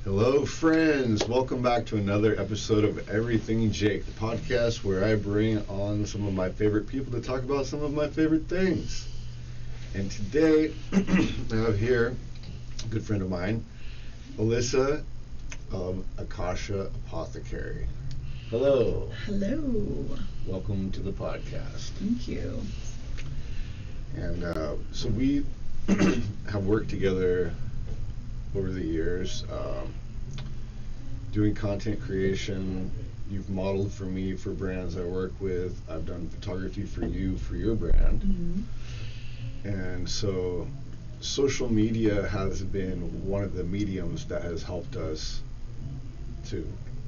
Hello, friends. Welcome back to another episode of Everything Jake, the podcast where I bring on some of my favorite people to talk about some of my favorite things. And today, I have here a good friend of mine, Alyssa of Akasha Apothecary. Hello. Hello. Welcome to the podcast. Thank you. And so we have worked together over the years, doing content creation. You've modeled for me for brands I work with. I've done photography for you for your brand. Mm-hmm. And so social media has been one of the mediums that has helped us to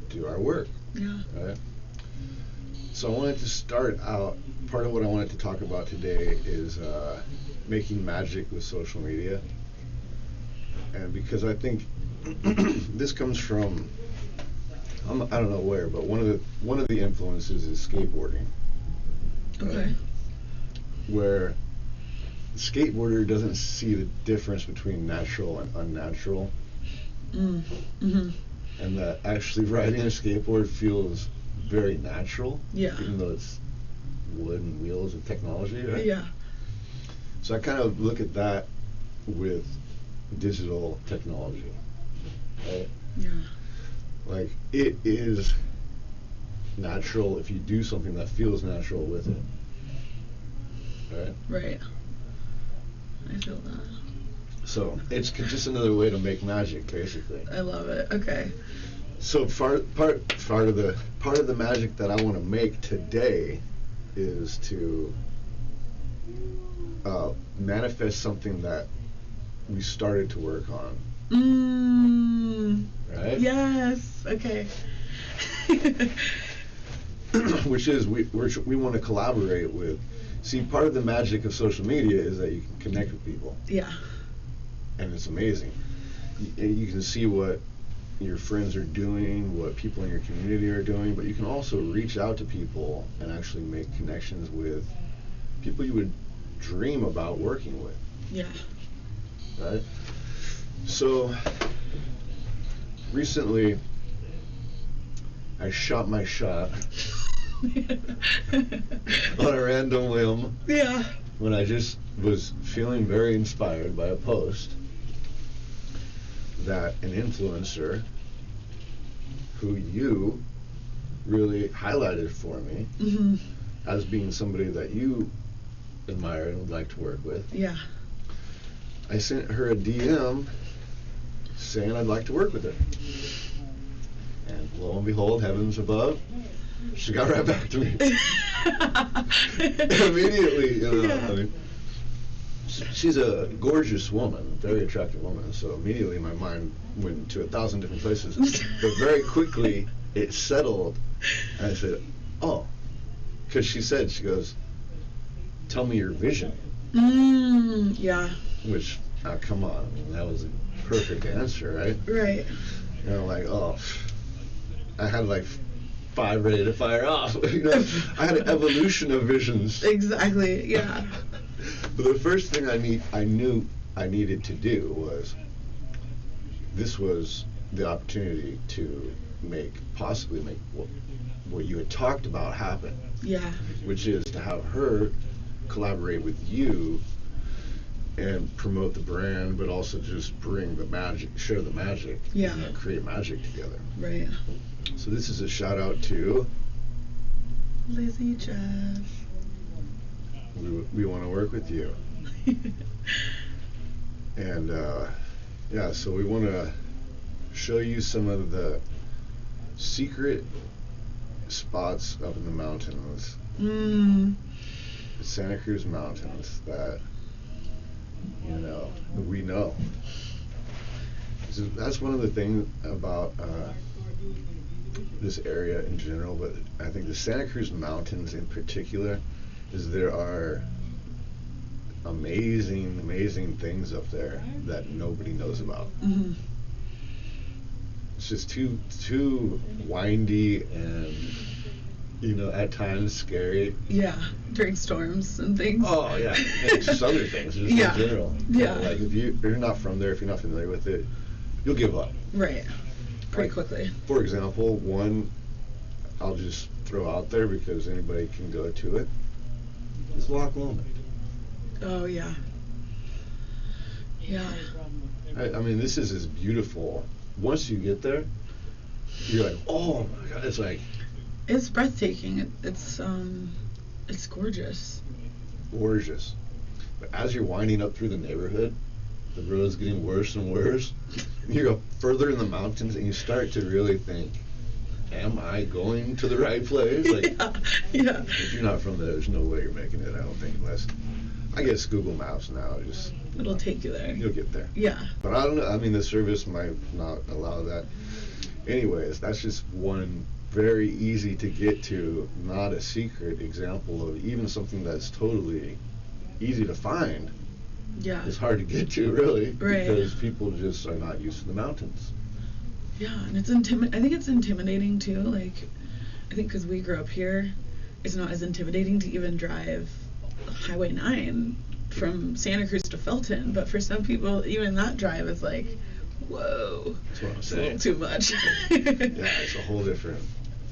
do our work. Yeah. Right? So I wanted to start out, part of what I wanted to talk about today is making magic with social media. And because I think this comes from, I don't know where, but one of the influences is skateboarding. Okay. Where the skateboarder doesn't see the difference between natural and unnatural. Mm-hmm. And that actually riding a skateboard feels very natural. Yeah. Even though it's wood and wheels and technology, right? Yeah. So I kind of look at that with digital technology, right? Yeah. Like, it is natural if you do something that feels natural with it, right? Right. I feel that. So it's just another way to make magic, basically. I love it. Okay. So part of the magic that I want to make today is to manifest something that we started to work on. Right? Yes. Okay. Which is we want to collaborate with. See, part of the magic of social media is that you can connect with people. Yeah. And it's amazing. You can see what your friends are doing, what people in your community are doing, but you can also reach out to people and actually make connections with people you would dream about working with. Yeah. Right? So recently I shot my shot on a random whim. Yeah. When I just was feeling very inspired by a post that an influencer who you really highlighted for me Mm-hmm. as being somebody that you admire and would like to work with. Yeah. I sent her a DM saying I'd like to work with her. And lo and behold, heavens above, she got right back to me. Immediately, you know, Yeah. I mean, she's a gorgeous woman, very attractive woman, so immediately my mind went to 1,000 different places. But very quickly, it settled, and I said, oh, because she goes, tell me your vision. Yeah. Which, come on, I mean, that was a perfect answer, right? Right. You know, like, oh, I had like 5 ready to fire off. You know, I had an evolution of visions. Exactly. Yeah. But the first thing I knew I needed to do was, this was the opportunity to possibly make what you had talked about happen. Yeah. Which is to have her collaborate with you and promote the brand, but also just bring the magic, share the magic, Yeah. and create magic together. Right. So this is a shout out to Lizzie Jeff. we want to work with you. And yeah, so we want to show you some of the secret spots up in the mountains, the Santa Cruz Mountains, that we know. So that's one of the things about this area in general, but I think the Santa Cruz Mountains in particular, is there are amazing things up there that nobody knows about. Mm-hmm. It's just too windy and, at times scary. Yeah, during storms and things. Oh yeah, and just other things, just Yeah. in general. Yeah. Like if you're not from there, if you're not familiar with it, you'll give up. Right. Pretty Like, quickly. For example, one I'll just throw out there because anybody can go to it is Loch Lomond. Oh, yeah. Yeah. I mean, this is as beautiful. Once you get there, you're like, oh my God, it's like It's breathtaking. It's gorgeous. gorgeous. But as you're winding up through the neighborhood, the road's getting worse and worse. You go further in the mountains and you start to really think, am I going to the right place? Like, yeah. if you're not from there, there's no way you're making it, I don't think, unless, I guess Google Maps now, just, It'll take you there. you'll get there. Yeah. But I don't know, I mean, the service might not allow that. Anyways, that's just one very easy to get to, not a secret example of even something that's totally easy to find. Yeah. It's hard to get to, really, Right. because people just are not used to the mountains. Yeah, and it's I think it's intimidating too. Like, I think because we grew up here, it's not as intimidating to even drive Highway 9 from Santa Cruz to Felton. But for some people, even that drive is like, whoa, That's what I'm it's a little saying. too much. Yeah, it's a whole different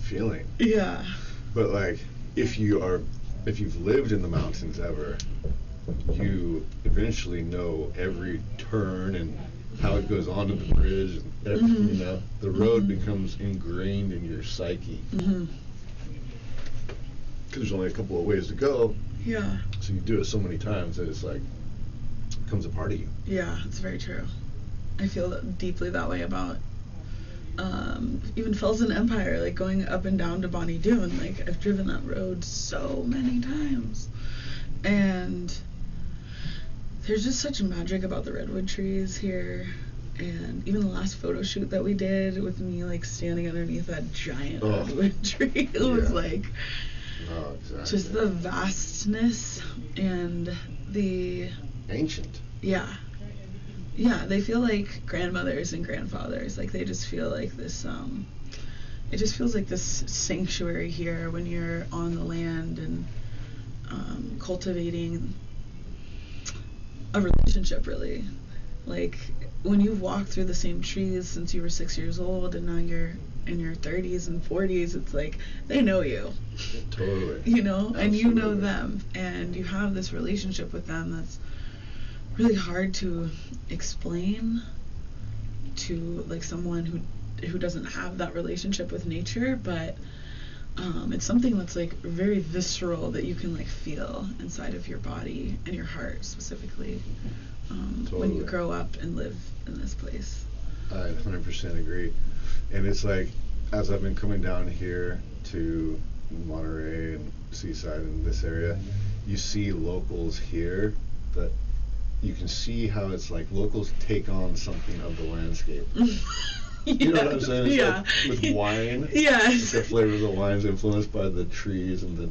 feeling. Yeah. But like, if you've lived in the mountains ever, you eventually know every turn and how it goes onto the bridge. And Mhm. you know, the road Mhm. becomes ingrained in your psyche. Mhm. Because there's only a couple of ways to go, Yeah. so you do it so many times that it's like becomes a part of you. Yeah, it's very true. I feel deeply that way about even Felton Empire, like going up and down to Bonnie Doon. Like, I've driven that road so many times. And there's just such magic about the redwood trees here. And even the last photo shoot that we did with me, like, standing underneath that giant redwood tree, it was Yeah. like Oh, exactly. just the vastness and the ancient. yeah. Yeah, they feel like grandmothers and grandfathers. Like, they just feel like this, it just feels like this sanctuary here when you're on the land and cultivating a relationship, really. Like, when you've walked through the same trees since you were 6 years old and now you're in your 30s and 40s, it's like, they know you. Totally. You know? And you know Absolutely. them. And you have this relationship with them that's really hard to explain to, like, someone who doesn't have that relationship with nature, but it's something that's, like, very visceral that you can, like, feel inside of your body and your heart specifically when Totally. you grow up and live in this place. I 100% agree. And it's like, as I've been coming down here to Monterey and Seaside and this area, you see locals here that you can see how it's like locals take on something of the landscape. You know what I'm saying? It's Yeah. like with wine. Yes. The flavor of the wine is influenced by the trees and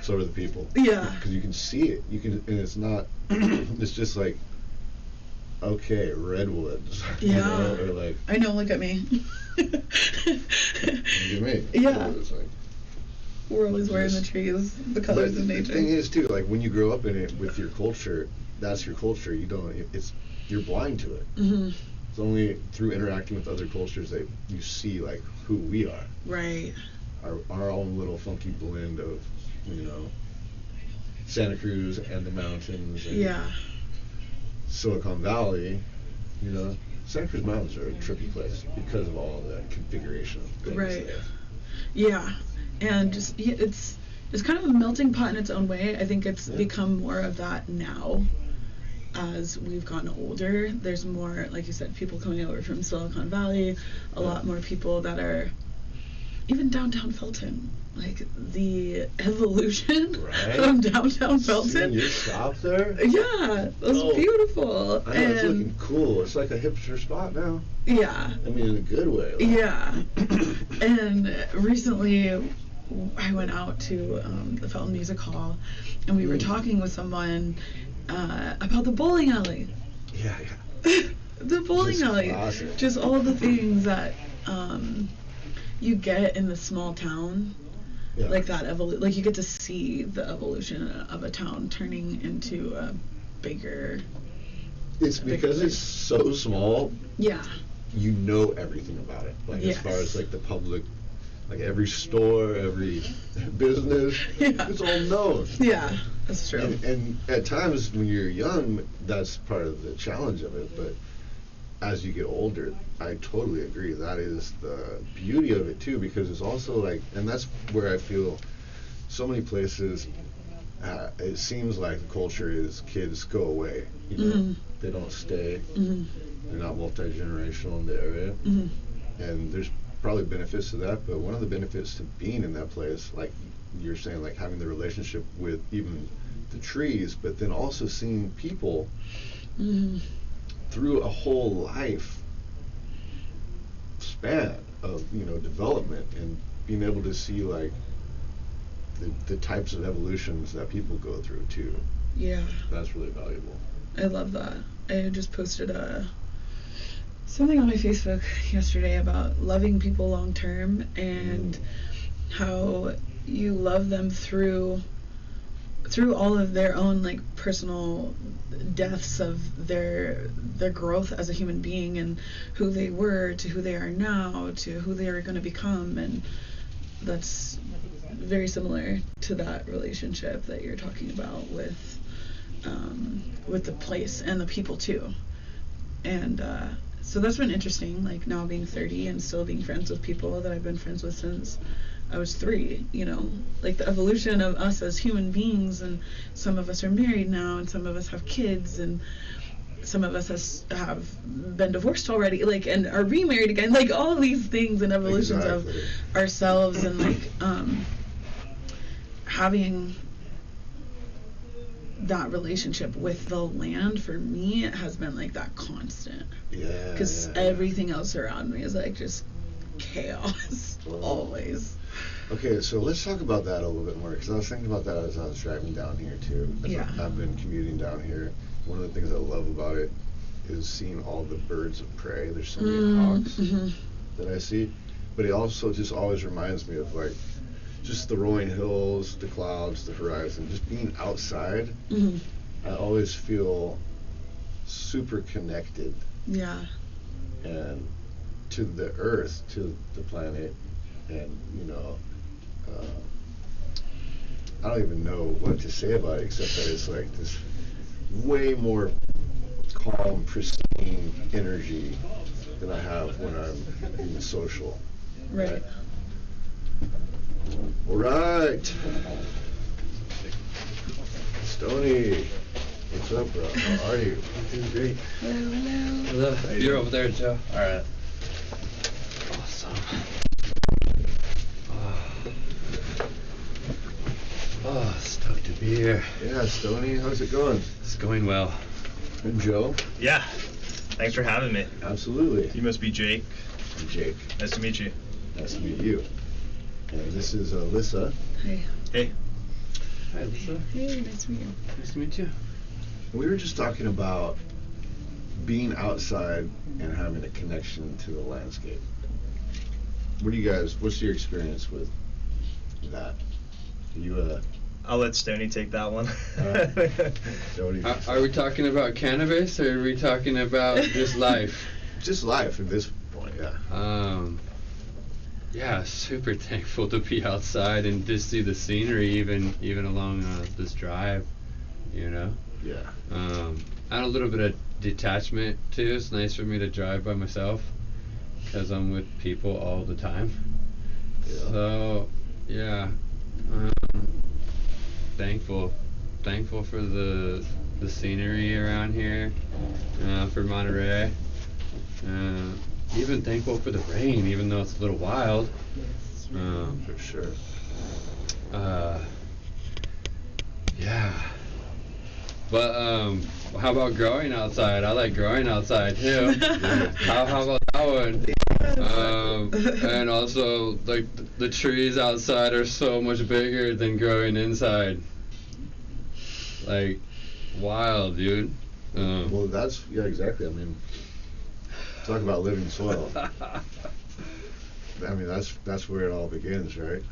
so are the people. Yeah. Because you can see it. And it's not, it's just like, okay, redwoods. Yeah. You know, or like, I know, look at me. what do you mean? Yeah. It's like, We're always wearing the trees, the colors but of the nature. thing is too, like when you grow up in it with your culture, that's your culture. You don't. You're blind to it. Mhm. It's only through interacting with other cultures that you see like who we are. Right. Our own little funky blend of, you know, Santa Cruz and the mountains. And Yeah. Silicon Valley, you know. Santa Cruz Mountains are a trippy place because of all the configuration of things Right. there. Yeah. And just it's kind of a melting pot in its own way. I think it's Yeah. become more of that now as we've gotten older. There's more, like you said, people coming over from Silicon Valley, a lot more people that are even downtown Felton. Like, the evolution Right. of downtown Felton. Seeing your shop there? Yeah, it was Oh, beautiful. I know, it's and looking cool. It's like a hipster spot now. yeah. I mean, in a good way. Like. Yeah. And recently I went out to the Felton Music Hall and we were talking with someone about the bowling alley. Yeah, yeah. The bowling Just alley. classic. Just all the things that you get in the small town. Yeah. Like that like you get to see the evolution of a town turning into a bigger It's because it's so small. yeah you know everything about it. Like as far as like the public, like every store, every business, it's all known. Yeah, that's true. And at times when you're young, that's part of the challenge of it. But as you get older, I totally agree. That is the beauty of it too, because it's also like, and that's where I feel so many places. It seems like the culture is kids go away. You know, they don't stay. They're not multi-generational in the area, and there's probably benefits to that. But one of the benefits to being in that place, like you're saying, like having the relationship with even the trees, but then also seeing people through a whole life span of development, and being able to see like the types of evolutions that people go through too. Yeah, that's really valuable. I love that. I just posted something on my Facebook yesterday about loving people long term, and how you love them through all of their own like personal deaths of their growth as a human being, and who they were to who they are now to who they are going to become. And that's very similar to that relationship that you're talking about with the place and the people too. And so that's been interesting, like now being 30 and still being friends with people that I've been friends with since I was 3, like the evolution of us as human beings. And some of us are married now, and some of us have kids, and some of us have been divorced already, like, and are remarried again, like all of these things and evolutions of ourselves. And like having that relationship with the land, for me, it has been like that constant. Yeah. Because everything else around me is like just chaos, always. Okay, so let's talk about that a little bit more, because I was thinking about that as I was driving down here too. I've been commuting down here. One of the things I love about it is seeing all the birds of prey. There's so many hawks that I see, but it also just always reminds me of like just the rolling hills, the clouds, the horizon, just being outside. I always feel super connected. Yeah. And to the earth, to the planet, and I don't even know what to say about it, except that it's like this way more calm, pristine energy than I have when I'm being social. Right. All right. Stoney, what's up, bro? How are you? I'm doing great. Hello. Hello. You're over there, Joe. All right. Awesome. Oh, stoked to be here. Yeah, Stoney, how's it going? It's going well. And Joe? Yeah. Thanks for having me. Absolutely. You must be Jake. I'm Jake. Nice to meet you. Nice to meet you. And this is Alyssa. Hey. Hey. Hi, Lisa. Hey, nice to meet you. Nice to meet you. We were just talking about being outside and having a connection to the landscape. What's your experience with that? I'll let Stoney take that one. Are we talking about cannabis, or are we talking about just life? Just life at this point, yeah. Yeah, super thankful to be outside and just see the scenery, even along this drive, Yeah. And a little bit of detachment too. It's nice for me to drive by myself because I'm with people all the time. Yeah. So yeah, thankful for the scenery around here, for Monterey. Even thankful for the rain, even though it's a little wild. For sure. Yeah. But how about growing outside? I like growing outside too. How about that one? And also, like the trees outside are so much bigger than growing inside. Like, wild, dude. Well, yeah, exactly. I mean, talk about living soil. I mean, that's where it all begins, right?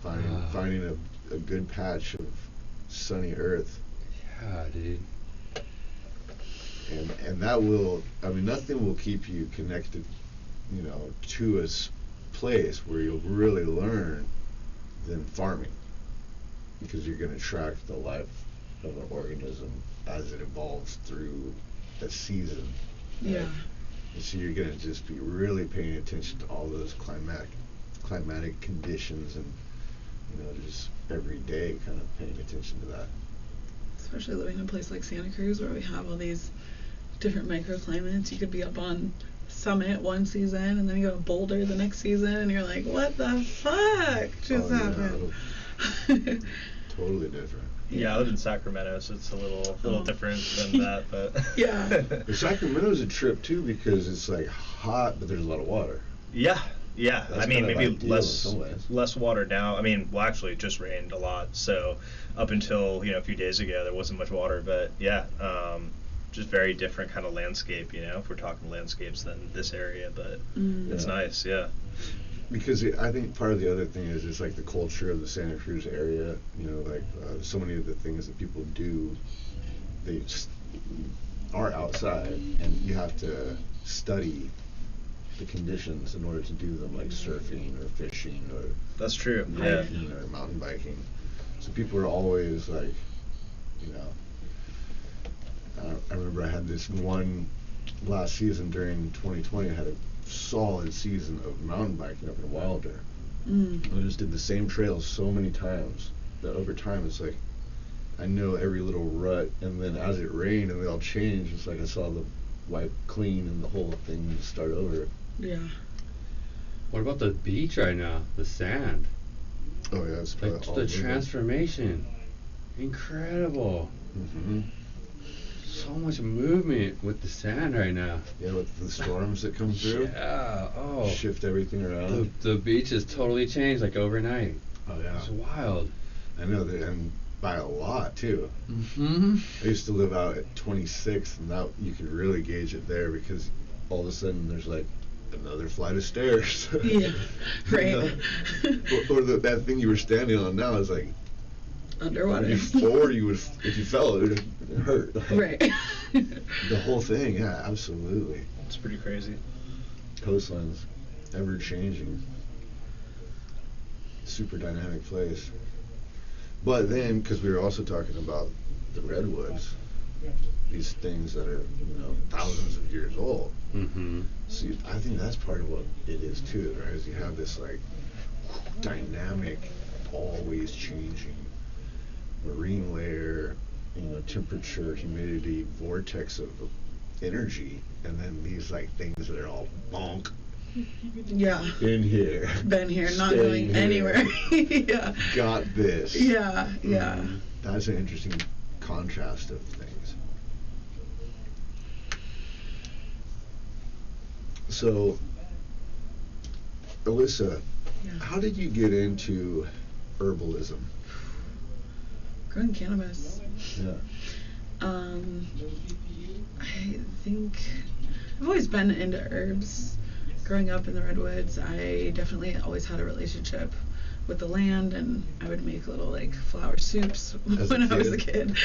Finding a good patch of sunny earth. Yeah, dude. And that will, I mean, nothing will keep you connected, you know, to a place where you'll really learn than farming, because you're going to track the life of an organism as it evolves through a season. Right? Yeah. And so you're going to just be really paying attention to all those climatic conditions, and, you know, just every day kind of paying attention to that. Especially living in a place like Santa Cruz where we have all these different microclimates. You could be up on Summit one season and then you go to Boulder the next season and you're like, what the fuck just happened? Totally different. Yeah, I live in Sacramento, so it's a little different than that, but Yeah. Sacramento's a trip too, because it's like hot, but there's a lot of water. Yeah. That's I mean, kind of maybe ideal in some ways. less water now. I mean, well, actually, it just rained a lot, so up until, you know, a few days ago, there wasn't much water. But yeah, just very different kind of landscape. You know, if we're talking landscapes than this area, but it's nice. Yeah. Because I think part of the other thing is it's like the culture of the Santa Cruz area. You know, like so many of the things that people do, they just are outside, and you have to study the conditions in order to do them, like surfing or fishing or That's true. hiking or mountain biking. So people are always like, you know, I remember I had this one last season during 2020. I had a solid season of mountain biking up in Wilder. I just did the same trails so many times that over time it's like I know every little rut, and then as it rained and they all changed, it's like I saw the wipe clean and the whole thing start over. Yeah. What about the beach right now? The sand. Oh yeah, it's Like the transformation. Incredible. Mm-hmm. So much movement with the sand right now. Yeah, with the storms that come through. Yeah. Oh. Shift everything around. The beach has totally changed, like overnight. Oh yeah. It's wild. I know that, and by a lot too. Mm-hmm. I used to live out at 26th, and now you could really gauge it there, because all of a sudden there's like another flight of stairs. Yeah. Right. or that thing you were standing on now is like Underwater. before you would, if you fell, it would hurt. Right. The whole thing, yeah, absolutely. It's pretty crazy. Coastlines, ever changing, super dynamic place. But then, because we were also talking about the redwoods, these things that are, you know, thousands of years old. Mm-hmm. So I think that's part of what it is too, right? Is you have this like dynamic, always changing marine layer, you know, temperature, humidity, vortex of energy, and then these like things that are all bonk. Yeah. In here. Been here, not Staying going here. anywhere. Yeah. Got this. Yeah. Yeah. Mhm. That's an interesting contrast of things. So, Alyssa, Yeah. how did you get into herbalism? Growing cannabis. Yeah. I think I've always been into herbs. Growing up in the redwoods, I definitely always had a relationship with the land, and I would make little like flower soups when I was a kid.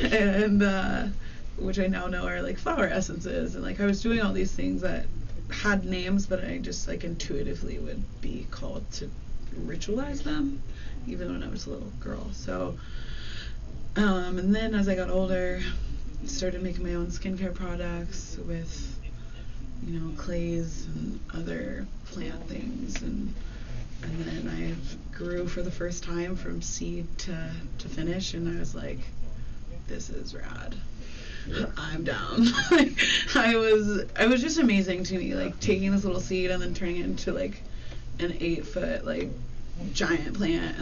And which I now know are like flower essences, and like I was doing all these things that had names, but I just like intuitively would be called to ritualize them, even when I was a little girl. So and then as I got older, started making my own skincare products with, you know, clays and other plant things, and then I grew for the first time from seed to finish, and I was like, this is rad. Yeah. I'm down. It was just amazing to me, like taking this little seed and then turning it into like an 8-foot like giant plant,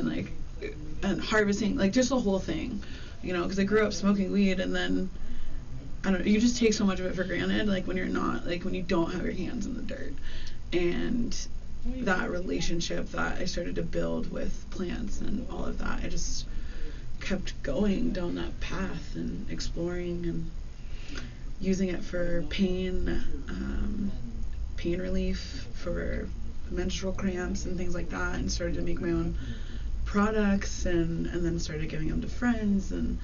and harvesting like just the whole thing, you know, because I grew up smoking weed, and then I don't know, you just take so much of it for granted, like when you don't have your hands in the dirt. And that relationship that I started to build with plants and all of that, I just kept going down that path and exploring and using it for pain relief, for menstrual cramps and things like that, and started to make my own products, and then started giving them to friends, and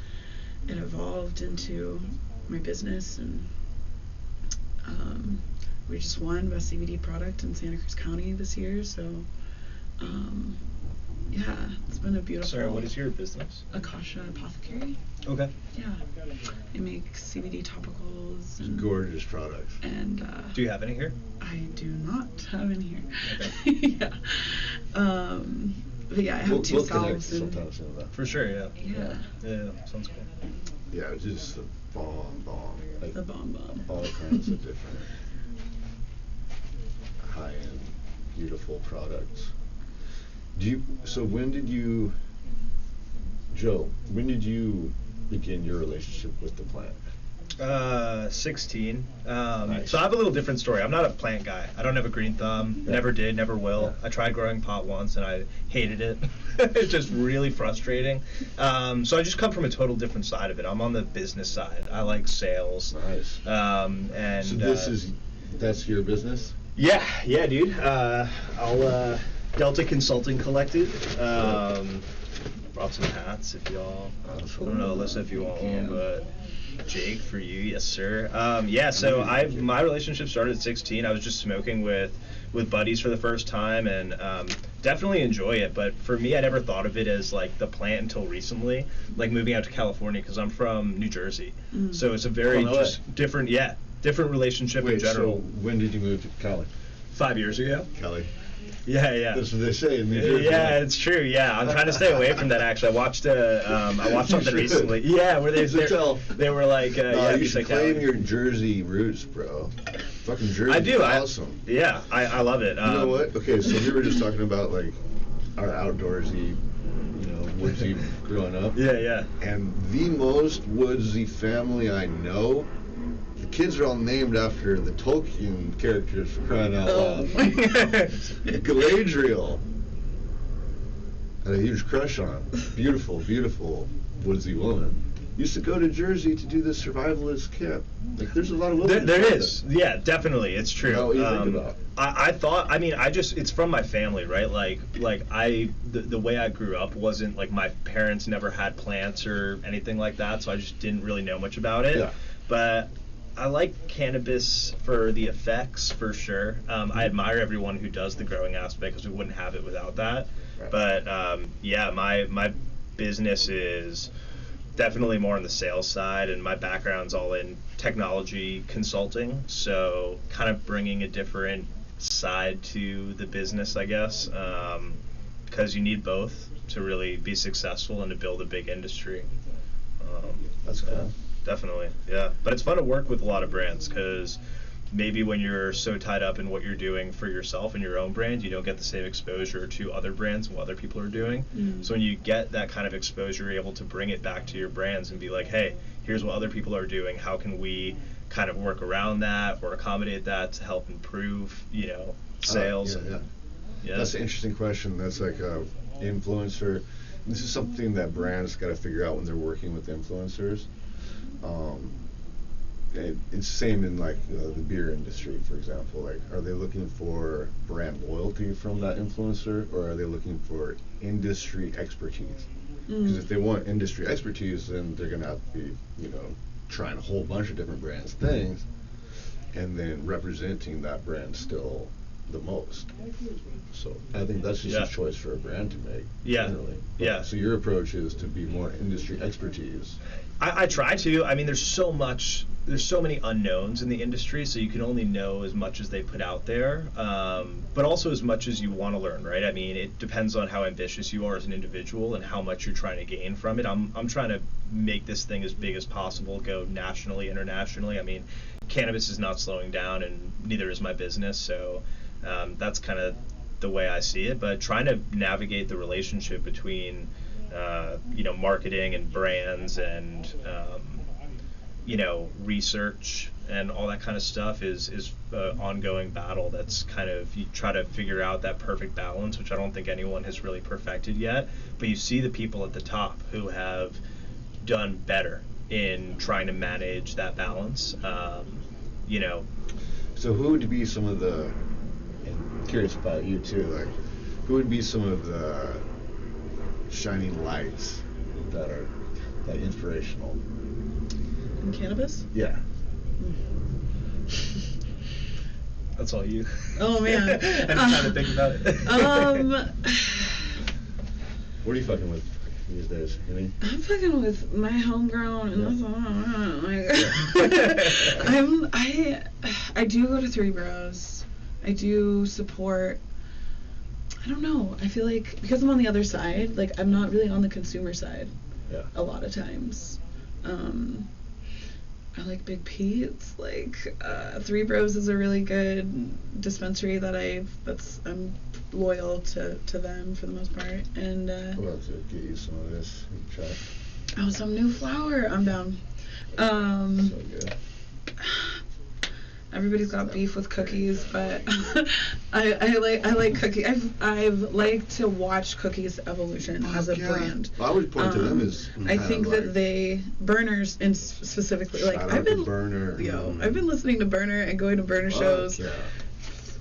it evolved into my business, and we just won Best CBD Product in Santa Cruz County this year, so yeah, it's been a beautiful... Sorry, what is your business? Akasha Apothecary. Okay. Yeah. I make CBD topicals. And, gorgeous products. And do you have any here? I do not have any here. Okay. Yeah. But yeah, I have two salves. Sometimes, for sure, yeah. Yeah. Sounds cool. Yeah, it's just the bomb. Like the bomb. All kinds of different high-end, beautiful products. When did you begin your relationship with the plant? 16. Nice. So I have a little different story. I'm not a plant guy. I don't have a green thumb. Yeah. Never did, never will. Yeah. I tried growing pot once and I hated it. It's just really frustrating. So I just come from a total different side of it. I'm on the business side. I like sales. Nice. And so that's your business? Yeah, dude. I'll Delta Consulting Collective. Brought some hats if y'all. I don't know, Alyssa, if you want one, but Jake, for you, yes sir. So my relationship started at 16. I was just smoking with buddies for the first time, and definitely enjoy it. But for me, I never thought of it as like the plant until recently, like moving out to California, because I'm from New Jersey. So it's a very different relationship in general. So when did you move to Cali? 5 years ago. Cali. Yeah. That's what they say in New Jersey. Yeah, it's true. Yeah, I'm trying to stay away from that. Actually, I watched something recently. Yeah, where they were like, you should claim your Jersey roots, bro. Fucking Jersey. I do. Awesome. I love it. You know what? Okay, so we were just talking about like our outdoorsy, woodsy growing up. Yeah. And the most woodsy family I know. The kids are all named after the Tolkien characters, for crying out loud. Galadriel. I had a huge crush on. Beautiful, beautiful woodsy woman. Used to go to Jersey to do the survivalist camp. Like, there's a lot of women. There is. Yeah, definitely. It's true. What do you think about? I thought, it's from my family, right? The way I grew up wasn't, like, my parents never had plants or anything like that, so I just didn't really know much about it. Yeah. But I like cannabis for the effects, for sure. I admire everyone who does the growing aspect, because we wouldn't have it without that. Right. But my business is definitely more on the sales side, and my background's all in technology consulting, so kind of bringing a different side to the business, I guess, because you need both to really be successful and to build a big industry. That's cool. Yeah. Definitely, yeah. But it's fun to work with a lot of brands, because maybe when you're so tied up in what you're doing for yourself and your own brand, you don't get the same exposure to other brands and what other people are doing. So when you get that kind of exposure, you're able to bring it back to your brands and be like, hey, here's what other people are doing. How can we kind of work around that or accommodate that to help improve, sales? Yeah. That's an interesting question. That's like influencer. This is something that brands got to figure out when they're working with influencers. It's same in like the beer industry, for example. Like, are they looking for brand loyalty from that influencer, or are they looking for industry expertise? Because if they want industry expertise, then they're gonna have to be, trying a whole bunch of different brands things, and then representing that brand still the most. So I think that's just a choice for a brand to make. Generally. Yeah. So your approach is to be more industry expertise. I try to. There's so many unknowns in the industry, so you can only know as much as they put out there, but also as much as you want to learn, right? It depends on how ambitious you are as an individual and how much you're trying to gain from it. I'm trying to make this thing as big as possible, go nationally, internationally. Cannabis is not slowing down, and neither is my business, so that's kind of the way I see it. But trying to navigate the relationship between marketing and brands and research and all that kind of stuff is an ongoing battle. That's kind of, you try to figure out that perfect balance, which I don't think anyone has really perfected yet. But you see the people at the top who have done better in trying to manage that balance. So who would be some of the, and curious about you too, like, who would be some of the shining lights that are inspirational? And Cannabis? Yeah. That's all you. Oh, man. I'm trying to think about it. What are you fucking with these days? Any? I'm fucking with my homegrown, and that's all I do go to Three Bros. I do support. I don't know. I feel like because I'm on the other side, like I'm not really on the consumer side. Yeah. A lot of times. I like Big Pete's. Like Three Bros is a really good dispensary that I'm loyal to them for the most part. And I'm about to get you some of this. You can try. oh, some new flower. I'm down. So good. Everybody's got beef with cookies, but I like cookies. I've liked to watch Cookies' evolution as a brand. I would point to them as I think that they Burners and specifically like shout I've out been to Burner. I've been listening to Burner and going to Burner shows Yeah.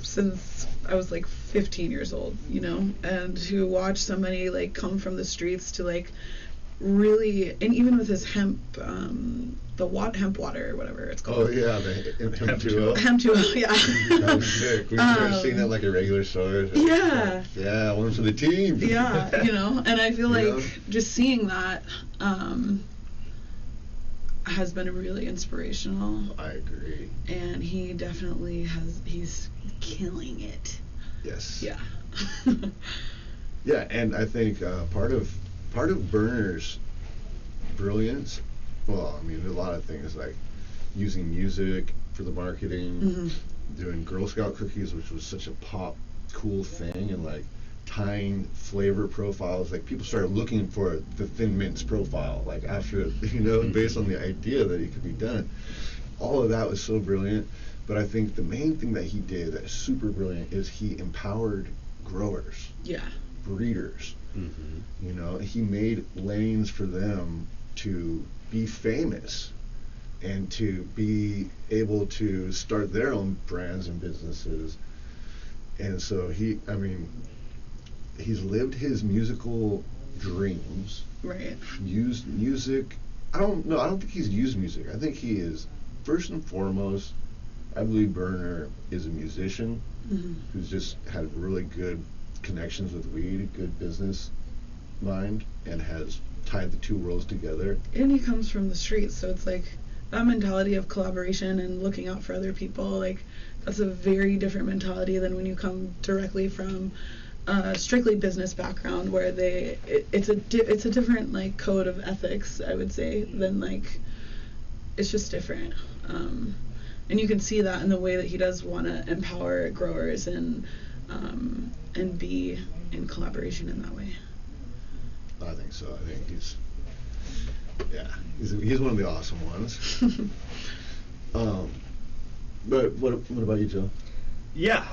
since I was like 15 years old, you know, and to watch somebody like come from the streets to like really, and even with his hemp, the hemp water or whatever it's called. Oh yeah, the hemp duo. Hemp duo, yeah. That was sick. We've never seen that like a regular store. Yeah. Yeah, one for the team. Yeah, you know, and I feel like just seeing that has been really inspirational. I agree. And he definitely he's killing it. Yes. Yeah. Yeah, and I think part of Burner's brilliance, well, I mean, a lot of things like using music for the marketing, doing Girl Scout cookies, which was such a pop, cool thing, and like tying flavor profiles. Like people started looking for the Thin Mints profile, like after, you know, based on the idea that it could be done. All of that was so brilliant. But I think the main thing that he did that is super brilliant is he empowered growers. Yeah. Breeders. You know, he made lanes for them to be famous and to be able to start their own brands and businesses. And so he's lived his musical dreams. Right. Used music. I don't think he's used music. I think he is, first and foremost, I believe Burner is a musician who's just had really good connections with weed, good business mind, and has tied the two worlds together. And he comes from the streets, so it's like that mentality of collaboration and looking out for other people, like that's a very different mentality than when you come directly from a strictly business background where it's a different like code of ethics, I would say, than like it's just different. And you can see that in the way that he does want to empower growers and be in collaboration in that way. I think so. I think he's one of the awesome ones. But what about you, Joe? Yeah,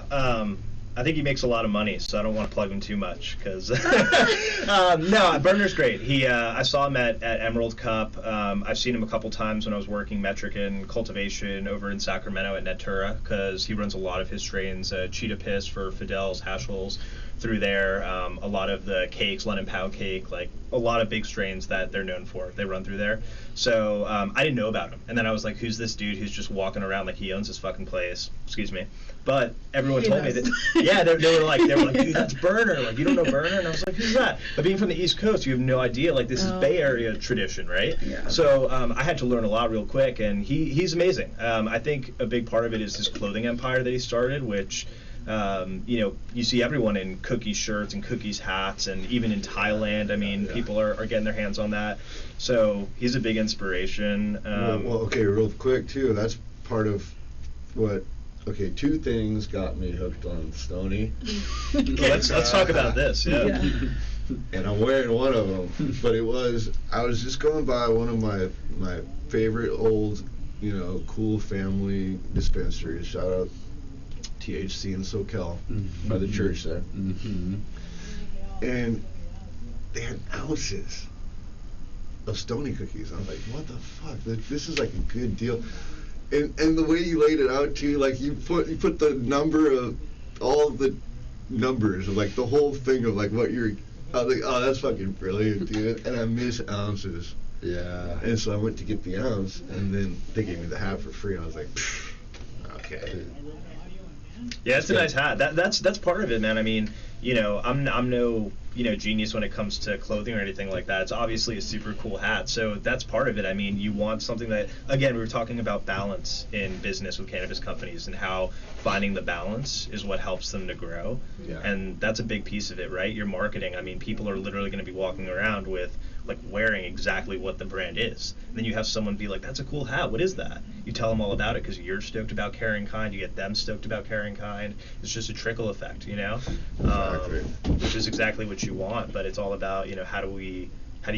I think he makes a lot of money, so I don't want to plug him too much because no, Burner's great. I saw him at Emerald Cup. I've seen him a couple times when I was working metric and cultivation over in Sacramento at Natura, because he runs a lot of his strains, Cheetah Piss for Fidel's, Hashels through there. A lot of the cakes, London Pound Cake, like a lot of big strains that they're known for, they run through there. So I didn't know about him, and then I was like, who's this dude who's just walking around like he owns this fucking place? Excuse me. But everyone told me that, yeah, they were like, dude, that's Burner. Like, you don't know Burner? And I was like, who's that? But being from the East Coast, you have no idea. Like, this is Bay Area tradition, right? Yeah. So I had to learn a lot real quick, and he's amazing. I think a big part of it is his clothing empire that he started, which, you see everyone in Cookies shirts and Cookies hats, and even in Thailand, I mean, people are getting their hands on that. So he's a big inspiration. Well, okay, real quick, too. That's part of what... Okay, two things got me hooked on Stoney. Let's talk about this. Yeah. And I'm wearing one of them, but I was just going by one of my favorite old, cool family dispensaries. Shout out THC in SoCal by the church there. And they had ounces of Stoney cookies. I was like, what the fuck? This is like a good deal. And the way you laid it out too, like you put the number of all of the numbers of like the whole thing of like what you're. I was like, oh, that's fucking brilliant, dude. And I miss ounces. Yeah. And so I went to get the ounce, and then they gave me the hat for free. And I was like, okay. Yeah, it's a nice hat. That's part of it, man. I mean, I'm no genius when it comes to clothing or anything like that. It's obviously a super cool hat, so that's part of it. I mean, you want something that, again, we were talking about balance in business with cannabis companies and how finding the balance is what helps them to grow. Yeah. And that's a big piece of it, right? Your marketing. I mean, people are literally going to be walking around with wearing exactly what the brand is. And then you have someone be like, that's a cool hat. What is that? You tell them all about it because you're stoked about carrying kind. You get them stoked about carrying kind. It's just a trickle effect, Exactly. Which is exactly what you want. But it's all about, how do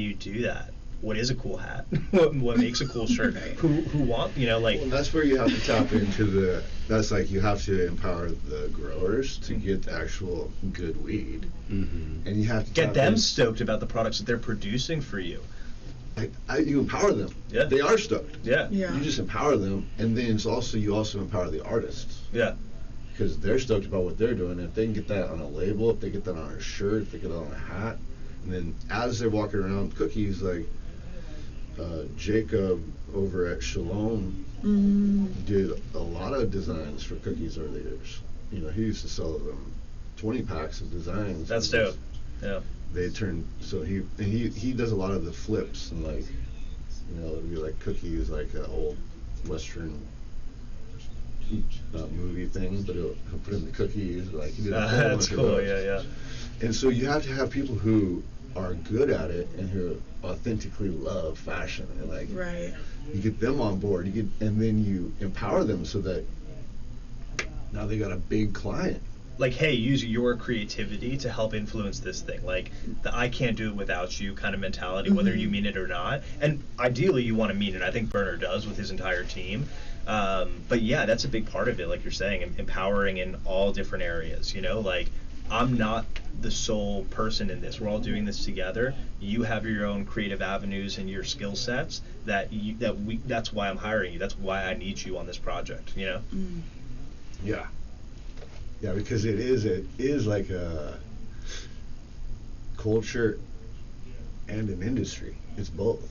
you do that? What is a cool hat? what makes a cool shirt? Right. Who want, Well, that's where you have to tap into you have to empower the growers to get the actual good weed. Mm-hmm. And you have to get them stoked about the products that they're producing for you. You empower them. Yeah. They are stoked. Yeah. Yeah. You just empower them, and then you also empower the artists. Yeah. Because they're stoked about what they're doing. If they can get that on a label, if they get that on a shirt, if they get that on a hat, and then as they're walking around cookies, like Jacob over at Shalom did a lot of designs for cookies over the years. He used to sell them 20 packs of designs. That's dope. Yeah. They turn he does a lot of the flips and it'd be like cookies, like an old Western movie thing, but he'll put in the cookies, he did a whole That's bunch of cool. those. Yeah. And so you have to have people who are good at it and who authentically love fashion, and Right. you get them on board, and then you empower them so that now they got a big client. Hey, use your creativity to help influence this thing. The I can't do it without you kind of mentality, whether you mean it or not. And ideally, you want to mean it. I think Berner does with his entire team. But yeah, that's a big part of it, like you're saying, empowering in all different areas. I'm not the sole person in this. We're all doing this together. You have your own creative avenues and your skill sets that's why I'm hiring you. That's why I need you on this project, Yeah, because it is like a culture and an industry. It's both.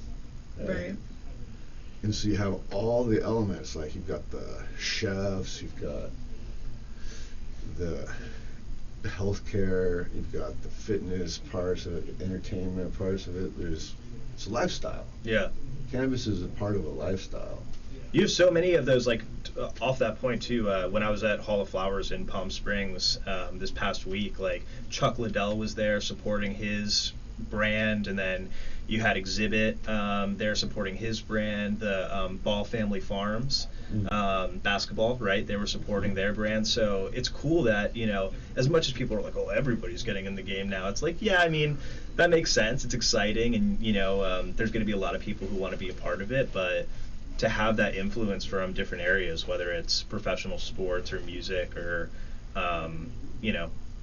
Right. And so you have all the elements, you've got the chefs, you've got the healthcare, you've got the fitness parts of it, entertainment parts of it. It's a lifestyle. Yeah. Cannabis is a part of a lifestyle. You have so many of those, off that point too, when I was at Hall of Flowers in Palm Springs this past week, Chuck Liddell was there supporting his brand, and then you had Exhibit there supporting his brand, the Ball Family Farms basketball, right? They were supporting their brand. So it's cool that, as much as people are like, oh, everybody's getting in the game now, it's yeah, I mean, that makes sense. It's exciting, and, there's going to be a lot of people who want to be a part of it, but to have that influence from different areas, whether it's professional sports or music or,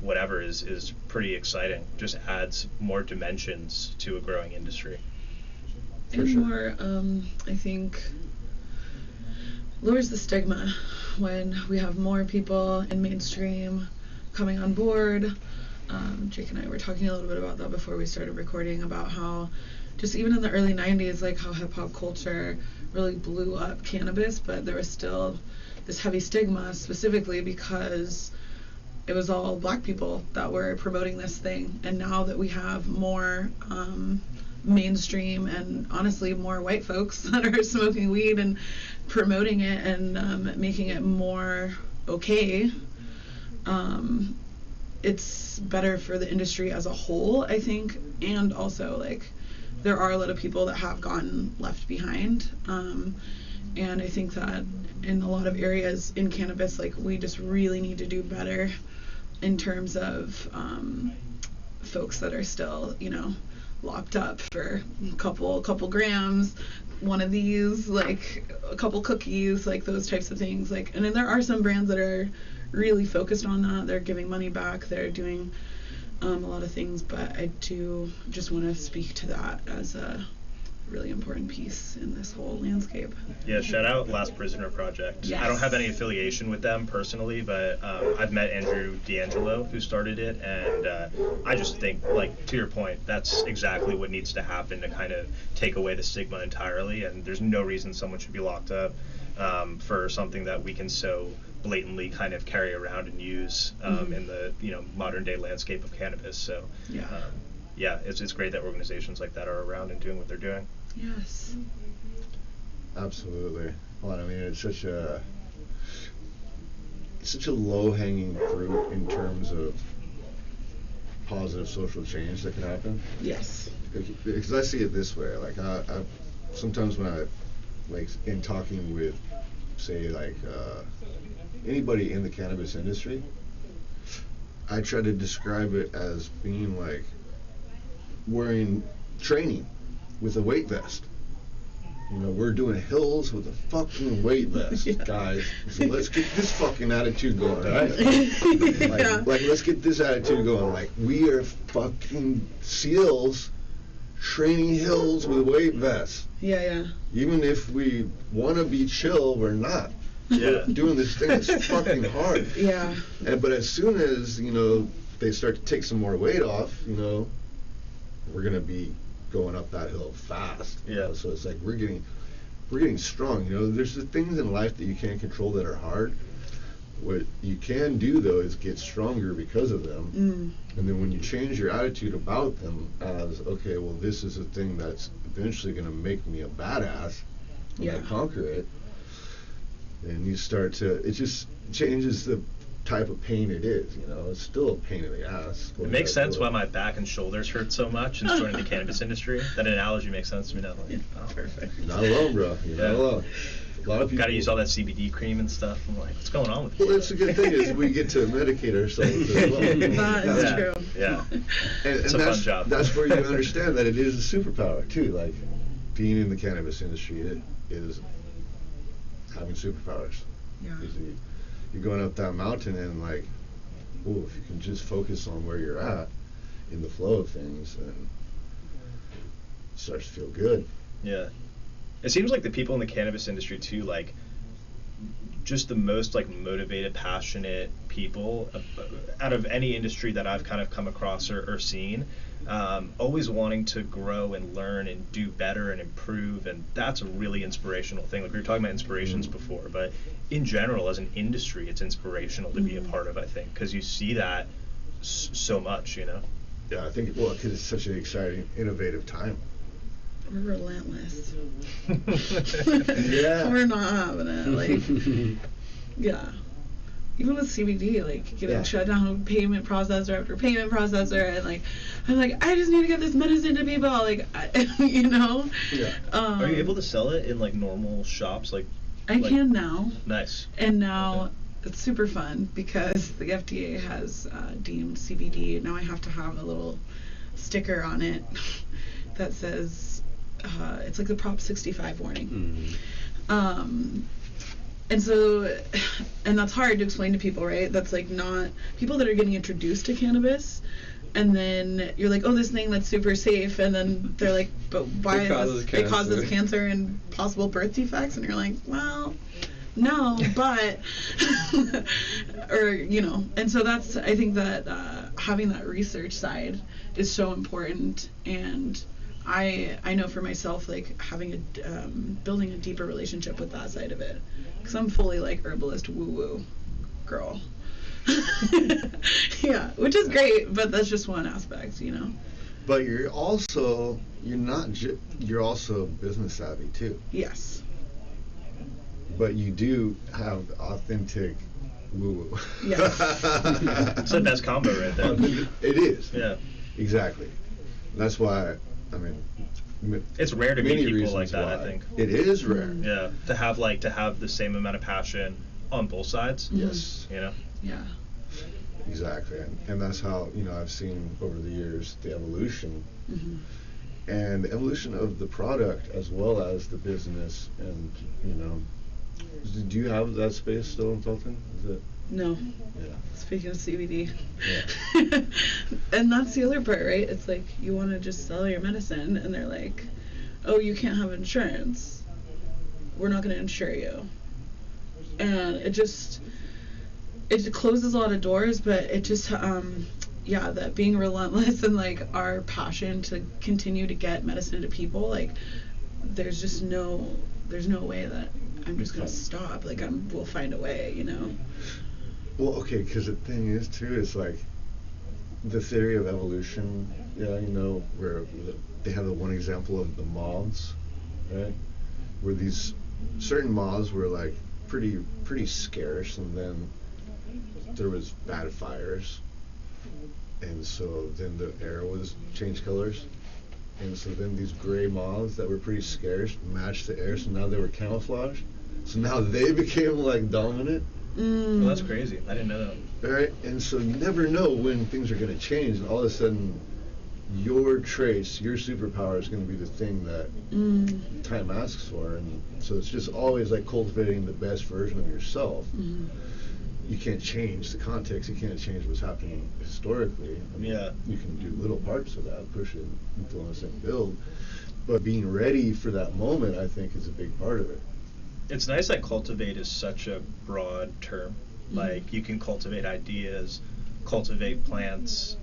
whatever, is pretty exciting. Just adds more dimensions to a growing industry. For and sure. more, I think, lowers the stigma when we have more people in mainstream coming on board. Jake and I were talking a little bit about that before we started recording, about how just even in the early 90s, how hip-hop culture really blew up cannabis, but there was still this heavy stigma, specifically because it was all black people that were promoting this thing. And now that we have more mainstream and honestly more white folks that are smoking weed and promoting it and making it more okay, it's better for the industry as a whole, I think. And also, there are a lot of people that have gotten left behind, and I think that in a lot of areas in cannabis, we just really need to do better in terms of folks that are still, locked up for a couple grams, one of these, a couple cookies, those types of things. And then there are some brands that are really focused on that. They're giving money back. They're doing a lot of things, but I do just want to speak to that as a really important piece in this whole landscape. Yeah, shout out Last Prisoner Project. Yes. I don't have any affiliation with them personally, but I've met Andrew D'Angelo, who started it, and I just think, like, to your point, that's exactly what needs to happen to kind of take away the stigma entirely, and there's no reason someone should be locked up for something that we can so blatantly kind of carry around and use in the modern day landscape of cannabis. So yeah, it's great that organizations like that are around and doing what they're doing. Yes. Absolutely. Well, I mean, it's such a low-hanging fruit in terms of positive social change that can happen. Yes. Because I see it this way. Like, I sometimes when I, like, in talking with, say, like, anybody in the cannabis industry, I try to describe it as being like wearing training with a weight vest. We're doing hills with a fucking weight vest, guys. So let's get this fucking attitude going, right? Like, let's get this attitude going. Like, we are fucking SEALs training hills with weight vests. Yeah. Even if we want to be chill, we're not. Yeah. Doing this thing is fucking hard. Yeah. But as soon as, they start to take some more weight off, we're going to be going up that hill fast. Yeah. So it's like we're getting strong. There's the things in life that you can't control that are hard. What you can do, though, is get stronger because of them. And then when you change your attitude about them as, okay, well, this is a thing that's eventually going to make me a badass when I conquer it, and you start to, it just changes the type of pain it is. It's still a pain in the ass. It makes sense why my back and shoulders hurt so much and joining the cannabis industry. That analogy makes sense to me now. Perfect. You're not alone, bro. You're not alone. A lot of people gotta use all that CBD cream and stuff. I'm like, what's going on with you? Well, that's a good thing is we get to medicate ourselves as well. That is true. Yeah. And it's a fun job. That's where you understand that it is a superpower too. Like, being in the cannabis industry, it is having superpowers. Yeah. You're going up that mountain and, like, oh, if you can just focus on where you're at in the flow of things, then it starts to feel good. Yeah. It seems like the people in the cannabis industry too, like, just the most, like, motivated, passionate people out of any industry that I've kind of come across or seen, always wanting to grow and learn and do better and improve, and that's a really inspirational thing. Like, we were talking about inspirations before, but in general, as an industry, it's inspirational to be a part of, I think, because you see that so much, Yeah, I think, well, because it's such an exciting, innovative time. We're relentless. Yeah. We're not having it. Like, yeah. Even with CBD, like, getting shut down payment processor after payment processor, and, like, I'm like, I just need to get this medicine to people, like, Yeah. Are you able to sell it in, like, normal shops? I can now. Nice. And now it's super fun because the FDA has deemed CBD. Now I have to have a little sticker on it that says it's like the Prop 65 warning. And so, and that's hard to explain to people, right? That's like not people that are getting introduced to cannabis, and then you're like, oh, this thing that's super safe, and then they're like, but why is this? It causes cancer and possible birth defects, and you're like, well, no, but, or, and so that's, I think that having that research side is so important, and I know for myself, like, having building a deeper relationship with that side of it, because I'm fully, like, herbalist woo-woo girl. Yeah, which is great, but that's just one aspect, But you're also business savvy too. Yes. But you do have authentic woo-woo. Yes. It's the best combo right there. It is. Yeah. Exactly. That's why, I mean, it's rare to meet many people like that, why. I think. It is rare. Yeah. To have the same amount of passion on both sides. Yes. Yeah. Exactly. And that's how, I've seen over the years the evolution. And the evolution of the product as well as the business, and do you have that space still in Felton? Is it? No. Yeah. Speaking of CBD. Yeah. And that's the other part, right? It's like you want to just sell your medicine, and they're like, oh, you can't have insurance. We're not going to insure you. And it closes a lot of doors, but it just, that being relentless and like our passion to continue to get medicine to people, like there's no way that I'm just going to stop. Like we'll find a way, you know? Well, okay, because the thing is too, it's like the theory of evolution, where they have the one example of the moths, right? Where these certain moths were like pretty scarce, and then there was bad fires, and so then the air was changed colors, and so then these gray moths that were pretty scarce matched the air, so now they were camouflaged, so now they became like dominant. Well, that's crazy. I didn't know that. Right, and so you never know when things are going to change, and all of a sudden your traits, your superpower is going to be the thing that time asks for, and so it's just always like cultivating the best version of yourself. You can't change the context, you can't change what's happening historically. I mean, you can do little parts of that, push it, influence, and build, but being ready for that moment, I think, is a big part of it. It's nice that cultivate is such a broad term. Like, you can cultivate ideas, cultivate plants,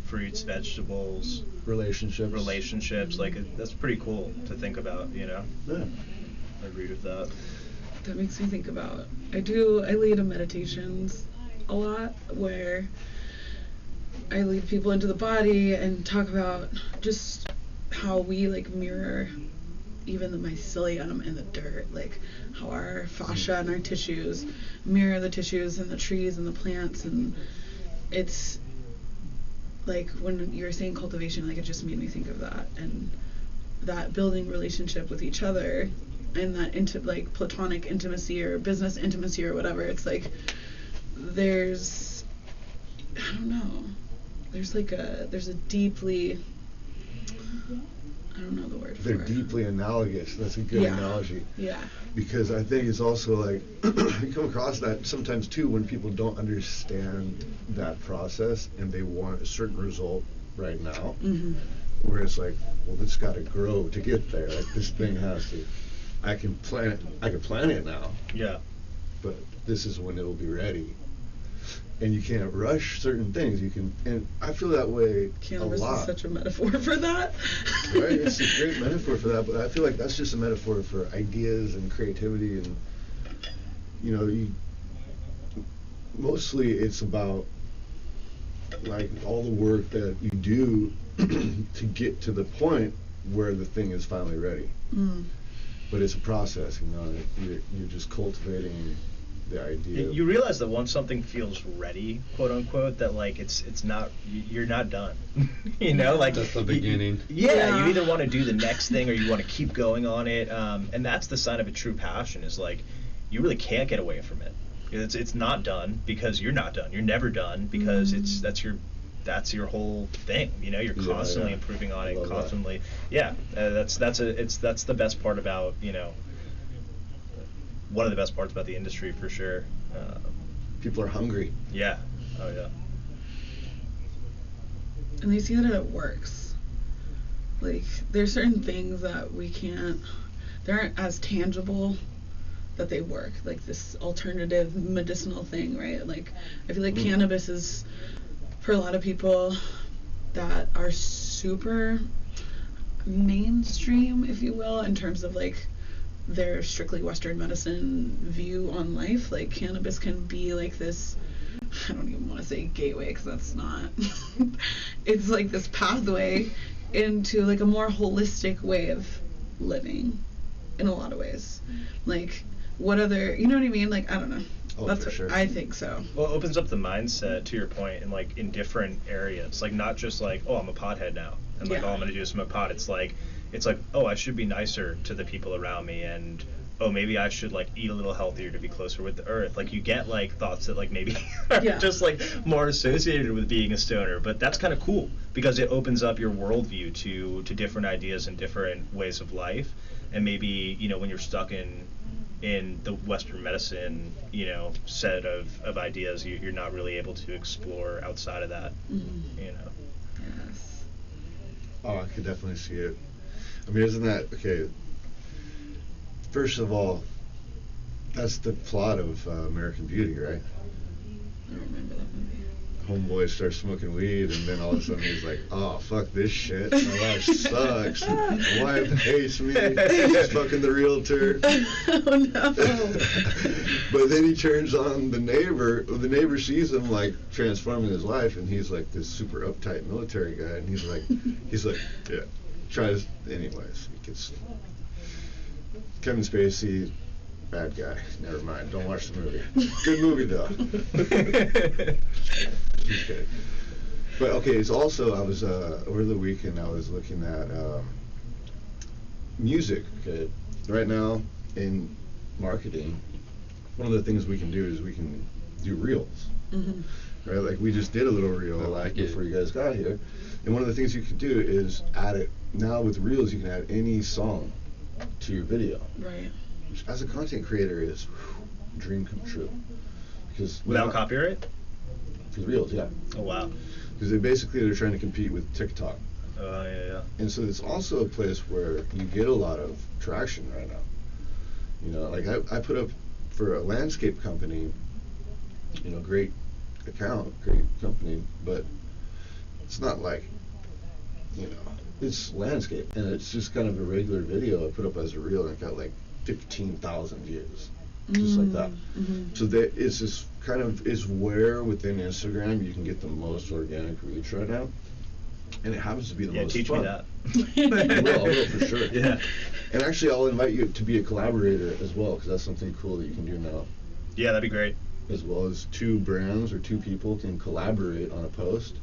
fruits, vegetables, relationships. Like, that's pretty cool to think about, Yeah. I agree with that. That makes me think about, I lead meditations a lot, where I lead people into the body and talk about just how we like mirror even the mycelium in the dirt, like how our fascia and our tissues mirror the tissues and the trees and the plants, and it's like when you were saying cultivation, like it just made me think of that, and that building relationship with each other, and that like platonic intimacy or business intimacy or whatever. It's like there's a deeply, I don't know the word for it. They're deeply analogous. That's a good analogy. Yeah. Because I think it's also like, you come across that sometimes too when people don't understand that process and they want a certain result right now. Where it's like, well, it's got to grow to get there. Like, this thing has to, I can plant it now. Yeah. But this is when it'll be ready. And you can't rush certain things. And I feel that way Cannabis a lot. is such a metaphor for that. Right, it's a great metaphor for that, but I feel like that's just a metaphor for ideas and creativity, and mostly it's about like all the work that you do to get to the point where the thing is finally ready. But it's a process, you're just cultivating the idea. You realize that once something feels ready, quote unquote, that like it's not, you're not done. Like that's the beginning. You either want to do the next thing or you want to keep going on it, and that's the sign of a true passion, is like you really can't get away from it. It's not done because you're not done. You're never done because that's your whole thing. You're constantly improving on it, constantly. That's the best part about one of the best parts about the industry, for sure. People are hungry. Yeah. Oh yeah. And they see that it works. Like, there's certain things that they aren't as tangible, that they work. Like this alternative medicinal thing, right? Like, I feel like cannabis is, for a lot of people that are super mainstream, if you will, in terms of like their strictly Western medicine view on life, like cannabis can be like this, I don't even want to say gateway because that's not it's like this pathway into like a more holistic way of living in a lot of ways. Like, what other, you know what I mean? Like, I don't know. That's for sure. I think so. Well, it opens up the mindset, to your point, in like in different areas. Like, not just like, oh, I'm a pothead now, and like all I'm gonna do is smoke pot. It's like, oh, I should be nicer to the people around me, and oh, maybe I should like eat a little healthier to be closer with the earth. Like, you get like thoughts that like maybe are just like more associated with being a stoner, but that's kind of cool because it opens up your worldview to different ideas and different ways of life. And maybe when you're stuck in the Western medicine set of ideas, you're not really able to explore outside of that. Yes. Oh, I could definitely see it. I mean, isn't that okay? First of all, that's the plot of American Beauty, right? I don't remember that movie. Homeboy starts smoking weed, and then all of a sudden he's like, "Oh, fuck this shit. My life sucks. My wife hates me. She's fucking the realtor." Oh no! But then he turns on the neighbor. The neighbor sees him like transforming his life, and he's like this super uptight military guy, and he's like, yeah, tries anyways. He gets Kevin Spacey. Bad guy. Never mind. Don't watch the movie. Good movie though. Just kidding. But okay, it's also I was over the weekend I was looking at music. Okay, right now in marketing, one of the things we can do is we can do reels. Mm-hmm. Right, like we just did a little reel before you guys got here, and one of the things you can do is add it now with reels. You can add any song to your video. Right. Which, as a content creator, is dream come true. Because without copyright? Because reels, yeah. Oh wow. Because they're trying to compete with TikTok. Oh yeah. And so it's also a place where you get a lot of traction right now. You know, like I put up for a landscape company, you know, great account, great company, but it's not like, you know, it's landscape, and it's just kind of a regular video I put up as a reel, and it got like 15,000 views, just like that. Mm-hmm. So that it's just kind of is where within Instagram you can get the most organic reach right now, and it happens to be the most teach fun. me that. I will for sure. Yeah. And actually, I'll invite you to be a collaborator as well, because that's something cool that you can do now. Yeah, that'd be great. As well as two brands or two people can collaborate on a post,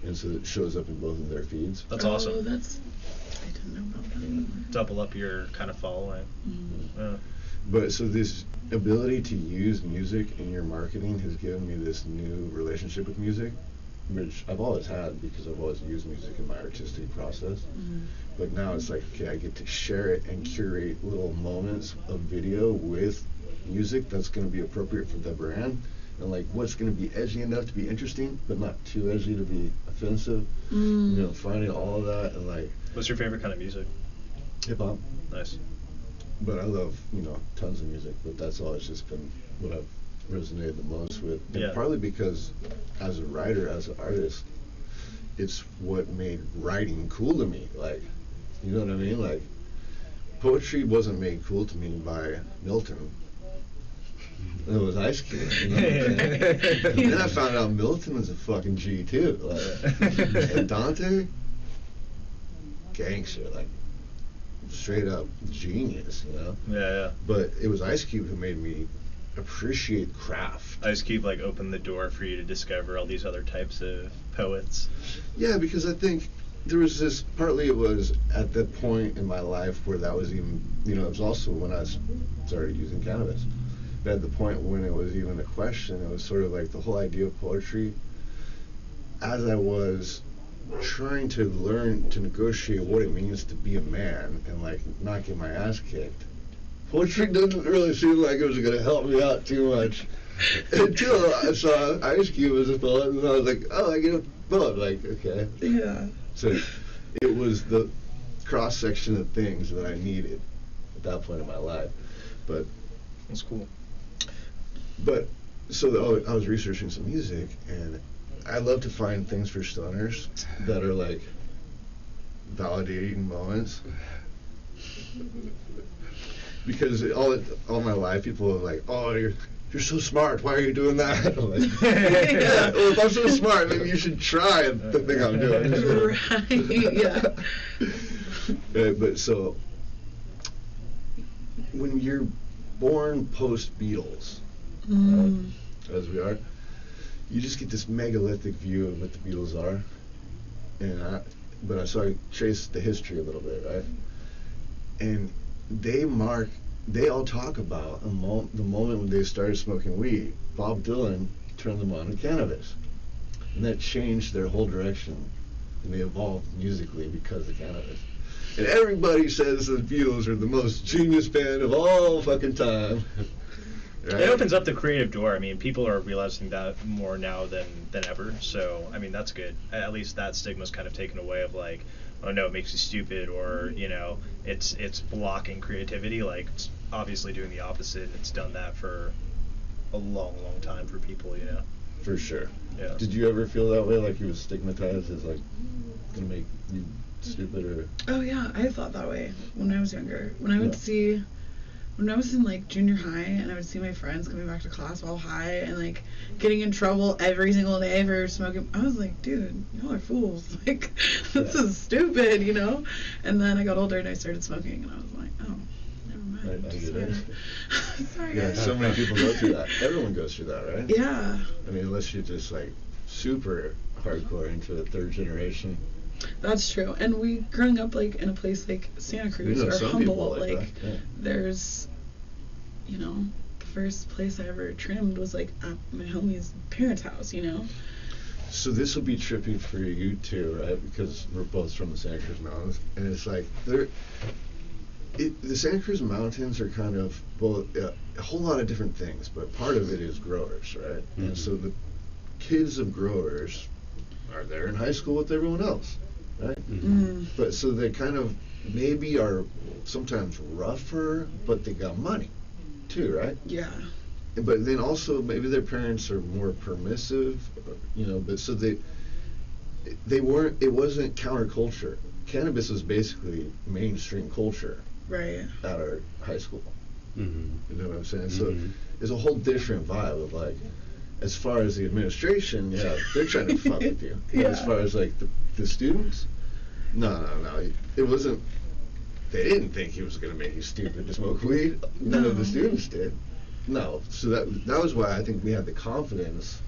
and so it shows up in both of their feeds. That's awesome. I didn't know about that. Double up your kind of following. Mm-hmm. Yeah. But so this ability to use music in your marketing has given me this new relationship with music, which I've always had because I've always used music in my artistic process. Mm-hmm. But now it's like, okay, I get to share it and curate little moments of video with music that's going to be appropriate for the brand, and like what's going to be edgy enough to be interesting, but not too edgy to be offensive. Mm. You know, finding all of that and like. What's your favorite kind of music? Hip hop. Nice. But I love, you know, tons of music, but that's always just been what I've resonated the most with. And Yeah. partly because as a writer, as an artist, it's what made writing cool to me. Like, you know what I mean? Like, poetry wasn't made cool to me by Milton. It was Ice Cube. You know? And then I found out Milton was a fucking G too. Like, and Dante, gangster, like straight up genius, you know. Yeah. But it was Ice Cube who made me appreciate craft. Ice Cube like opened the door for you to discover all these other types of poets. Yeah, because I think there was this, partly it was at that point in my life where that was even, you know, it was also when I started using cannabis. But at the point when it was even a question, it was sort of like the whole idea of poetry, as I was trying to learn to negotiate what it means to be a man and like not get my ass kicked. Poetry didn't really seem like it was going to help me out too much until I saw Ice Cube as a poet, and I was like, oh, I get a poet. Like, okay. Yeah. So it was the cross section of things that I needed at that point in my life. But That's cool. But so I was researching some music, and I love to find things for stoners that are like validating moments. Because all my life, people are like, "Oh, you're so smart. Why are you doing that?" I'm like, yeah. Well, if I'm so smart, maybe you should try the thing I'm doing. Right. Yeah. But so when you're born post Beatles, as we are, you just get this megalithic view of what the Beatles are, but I traced the history a little bit, right? And they all talk about the moment when they started smoking weed. Bob Dylan turned them on to cannabis, and that changed their whole direction, and they evolved musically because of cannabis. And everybody says the Beatles are the most genius band of all fucking time. Right? It opens up the creative door. I mean, people are realizing that more now than ever. So, I mean, that's good. At least that stigma's kind of taken away of like, oh no, it makes you stupid, or you know, it's blocking creativity. Like, it's obviously doing the opposite. It's done that for a long time for people. You know. For sure. Yeah. Did you ever feel that way? Like you was stigmatized as like gonna make you stupid or? Oh yeah, I thought that way when I was younger. When I was in like junior high and I would see my friends coming back to class all high and like getting in trouble every single day for smoking, I was like, dude, y'all are fools. Like, this is stupid, you know? And then I got older and I started smoking and I was like, oh, never mind. I get it. Sorry, Yeah, guys. so many people go through that. Everyone goes through that, right? Yeah. I mean, unless you're just like super hardcore into the third generation. That's true. And we growing up like in a place like Santa Cruz You know or some people Humboldt, like like that, yeah. there's, you know, the first place I ever trimmed was like at my homie's parents' house, you know. So this will be trippy for you too, right? Because we're both from the Santa Cruz Mountains, and it's like the Santa Cruz Mountains are kind of a whole lot of different things, but part of it is growers, right? Mm-hmm. And so the kids of growers are there in high school with everyone else, right? Mm-hmm. But so they kind of maybe are sometimes rougher, but they got money too, right? Yeah. But then also maybe their parents are more permissive, you know. But so they weren't. It wasn't counterculture. Cannabis was basically mainstream culture Right. at our high school. Mm-hmm. You know what I'm saying? Mm-hmm. So it's a whole different vibe of like, as far as the administration, yeah, they're trying to fuck with you. But as Yeah. far as like the students, no. It wasn't. They didn't think he was going to make you stupid to smoke weed. None of the No. students did. No. So that was why I think we had the confidence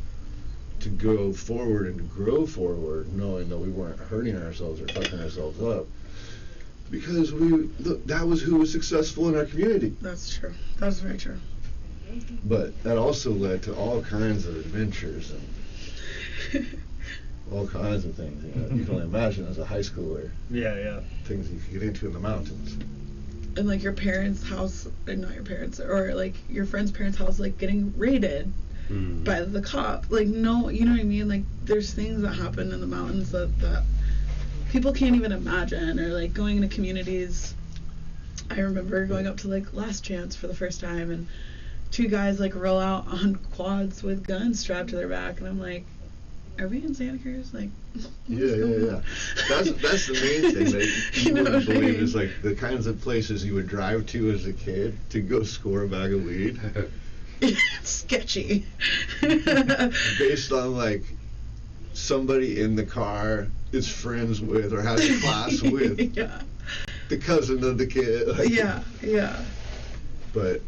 to go forward and to grow forward, knowing that we weren't hurting ourselves or fucking ourselves up. Because that was who was successful in our community. That's true. That's very true. But that also led to all kinds of adventures and all kinds of things. You know, you can only imagine as a high schooler, Yeah. things you could get into in the mountains. And like your parents' house, or not your parents, or like your friend's parents' house, like getting raided Mm-hmm. by the cop. Like, no, you know what I mean? Like, there's things that happen in the mountains that people can't even imagine. Or like going into communities. I remember going up to like Last Chance for the first time, and two guys like roll out on quads with guns strapped to their back, and I'm like, are we in Santa Cruz? Like, Yeah. That's the main thing that you know wouldn't what I believe mean? is like the kinds of places you would drive to as a kid to go score a bag of weed, it's sketchy. based on like somebody in the car is friends with or has a class with Yeah. the cousin of the kid. Like, Yeah. But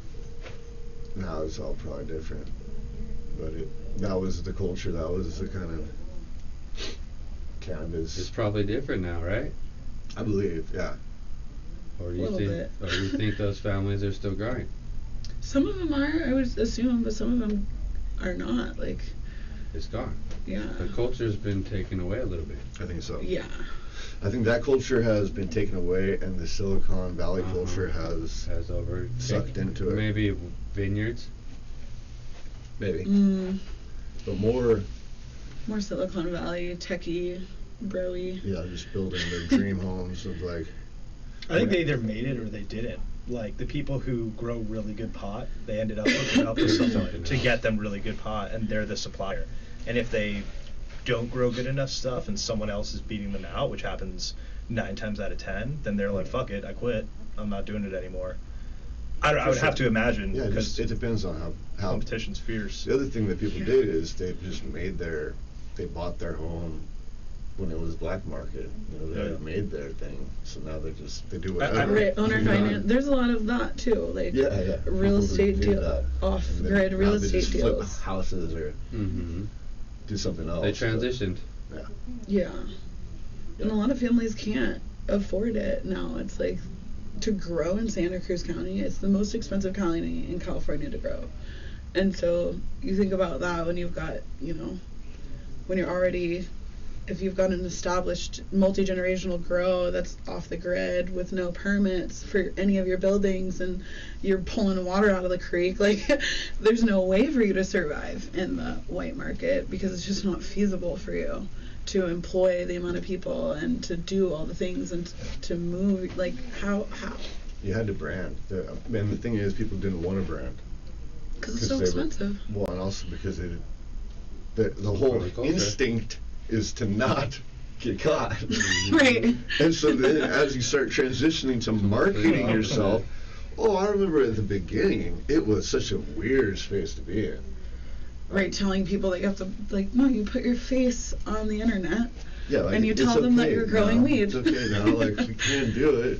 now it's all probably different. But that was the culture. That was the kind of cannabis. It's probably different now, right? I believe, yeah. Or do A you little think, bit. or do you think those families are still growing? Some of them are, I would assume, but some of them are not. Like, It's gone. yeah. The culture's been taken away a little bit. I think so. Yeah. I think that culture has been taken away, and the Silicon Valley Uh-huh. culture has over sucked into it. Maybe vineyards. maybe, Mm, but more, more Silicon Valley, techie, broy. yeah, just building their dream homes of like. I think they either made it or they didn't. Like the people who grow really good pot, they ended up hooking up with someone to get them really good pot, and they're the supplier. And if they don't grow good enough stuff and someone else is beating them out, which happens 9 times out of 10, then they're like, fuck it, I quit. I'm not doing it anymore. I would have to imagine, Yeah, because it depends on how. competition's fierce. The other thing that people did is they just they bought their home when it was black market. You know, they already made their thing, so now they do whatever. Right, owner You know? finance. There's a lot of that too. Like, Yeah. real People who estate do deal, that. off And then grid now real they estate just flip deals. houses or Mm-hmm. do something else. They transitioned. But, Yeah. And a lot of families can't afford it now. It's like, to grow in Santa Cruz County, it's the most expensive county in California to grow. And so you think about that when you've got, you know, when you're already if you've got an established multi-generational grow that's off the grid with no permits for any of your buildings, and you're pulling water out of the creek, like there's no way for you to survive in the white market, because it's just not feasible for you to employ the amount of people and to do all the things and to move. Like how You had to brand. And the thing is, people didn't want to brand. because it's so expensive. Well, and also because the whole instinct is to not get caught. Right. And so then as you start transitioning to marketing yourself, I remember at the beginning, it was such a weird space to be in. Right, telling people that you have to, like, no, you put your face on the internet, Yeah, like, and you it's tell them that okay you're growing now. weed. It's okay now, like, you can do it.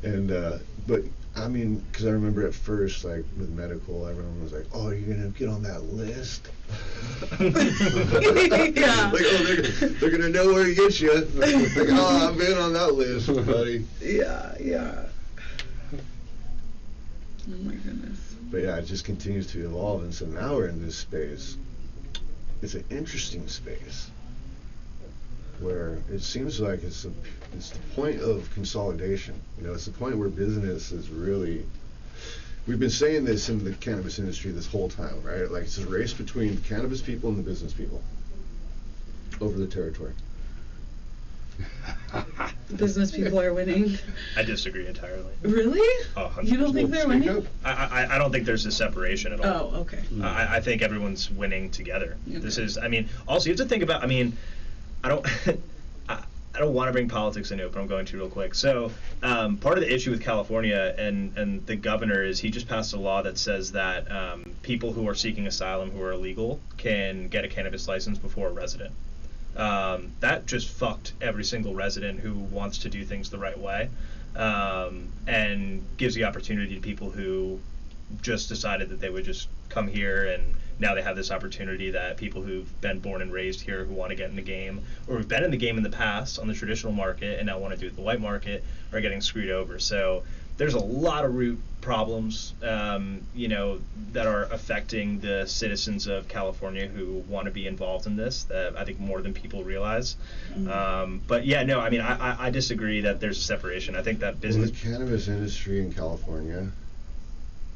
And, but, I mean, because I remember at first, like, with medical, everyone was like, oh, you're going to get on that list? Yeah. Like, they're going to know where to get you. Like, I've been on that list, buddy. Yeah. Oh my goodness. But yeah, it just continues to evolve, and so now we're in this space. It's an interesting space where it seems like it's the point of consolidation. It's the point where business is really. We've been saying this in the cannabis industry this whole time, right? Like, it's a race between the cannabis people and the business people over the territory. The business people are winning. I disagree entirely. Really? Oh, You don't think they're Speak winning? up. I don't think there's a separation at all. Oh, okay. I think everyone's winning together. Okay. This is, I mean, also you have to think about, I mean, I don't, I don't want to bring politics into it, but I'm going to real quick. So, part of the issue with California and the governor is he just passed a law that says that people who are seeking asylum who are illegal can get a cannabis license before a resident. That just fucked every single resident who wants to do things the right way, and gives the opportunity to people who just decided that they would just come here, and now they have this opportunity that people who've been born and raised here who want to get in the game, or who've been in the game in the past on the traditional market and now want to do it the white market, are getting screwed over. So there's a lot of root problems, that are affecting the citizens of California who want to be involved in this, that I think more than people realize. But yeah, no, I mean, I disagree that there's a separation. I think that business... Well, the cannabis industry in California,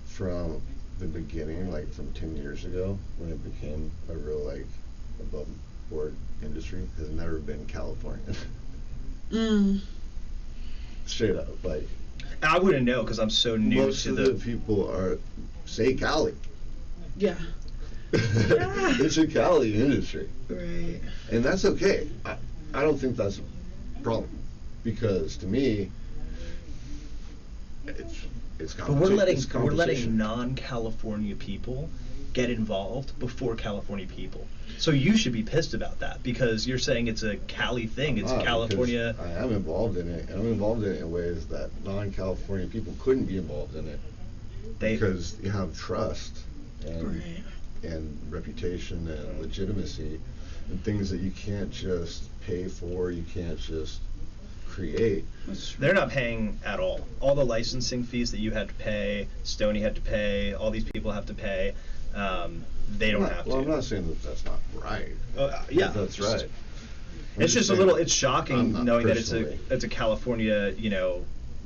from the beginning, like from 10 years ago, when it became a real, like, above board industry, has never been Californian. Straight up, like... I wouldn't know because I'm so new Most to of the people say Cali. Yeah. It's a Cali industry. Right. And that's okay. I don't think that's a problem. Because to me, it's But we're letting competition. non-California people get involved before California people. So you should be pissed about that because you're saying it's a Cali thing. It's California. I am involved in it, and I'm involved in it in ways that non-California people couldn't be involved in it. Because you have trust and reputation and legitimacy and things that you can't just pay for, you can't just create. They're not paying at all. All the licensing fees that you had to pay, Stoney had to pay, all these people have to pay. They don't have to. Well, I'm not saying that that's not right. Yeah, that's right. It's just a little. It's shocking knowing that personally. it's a California.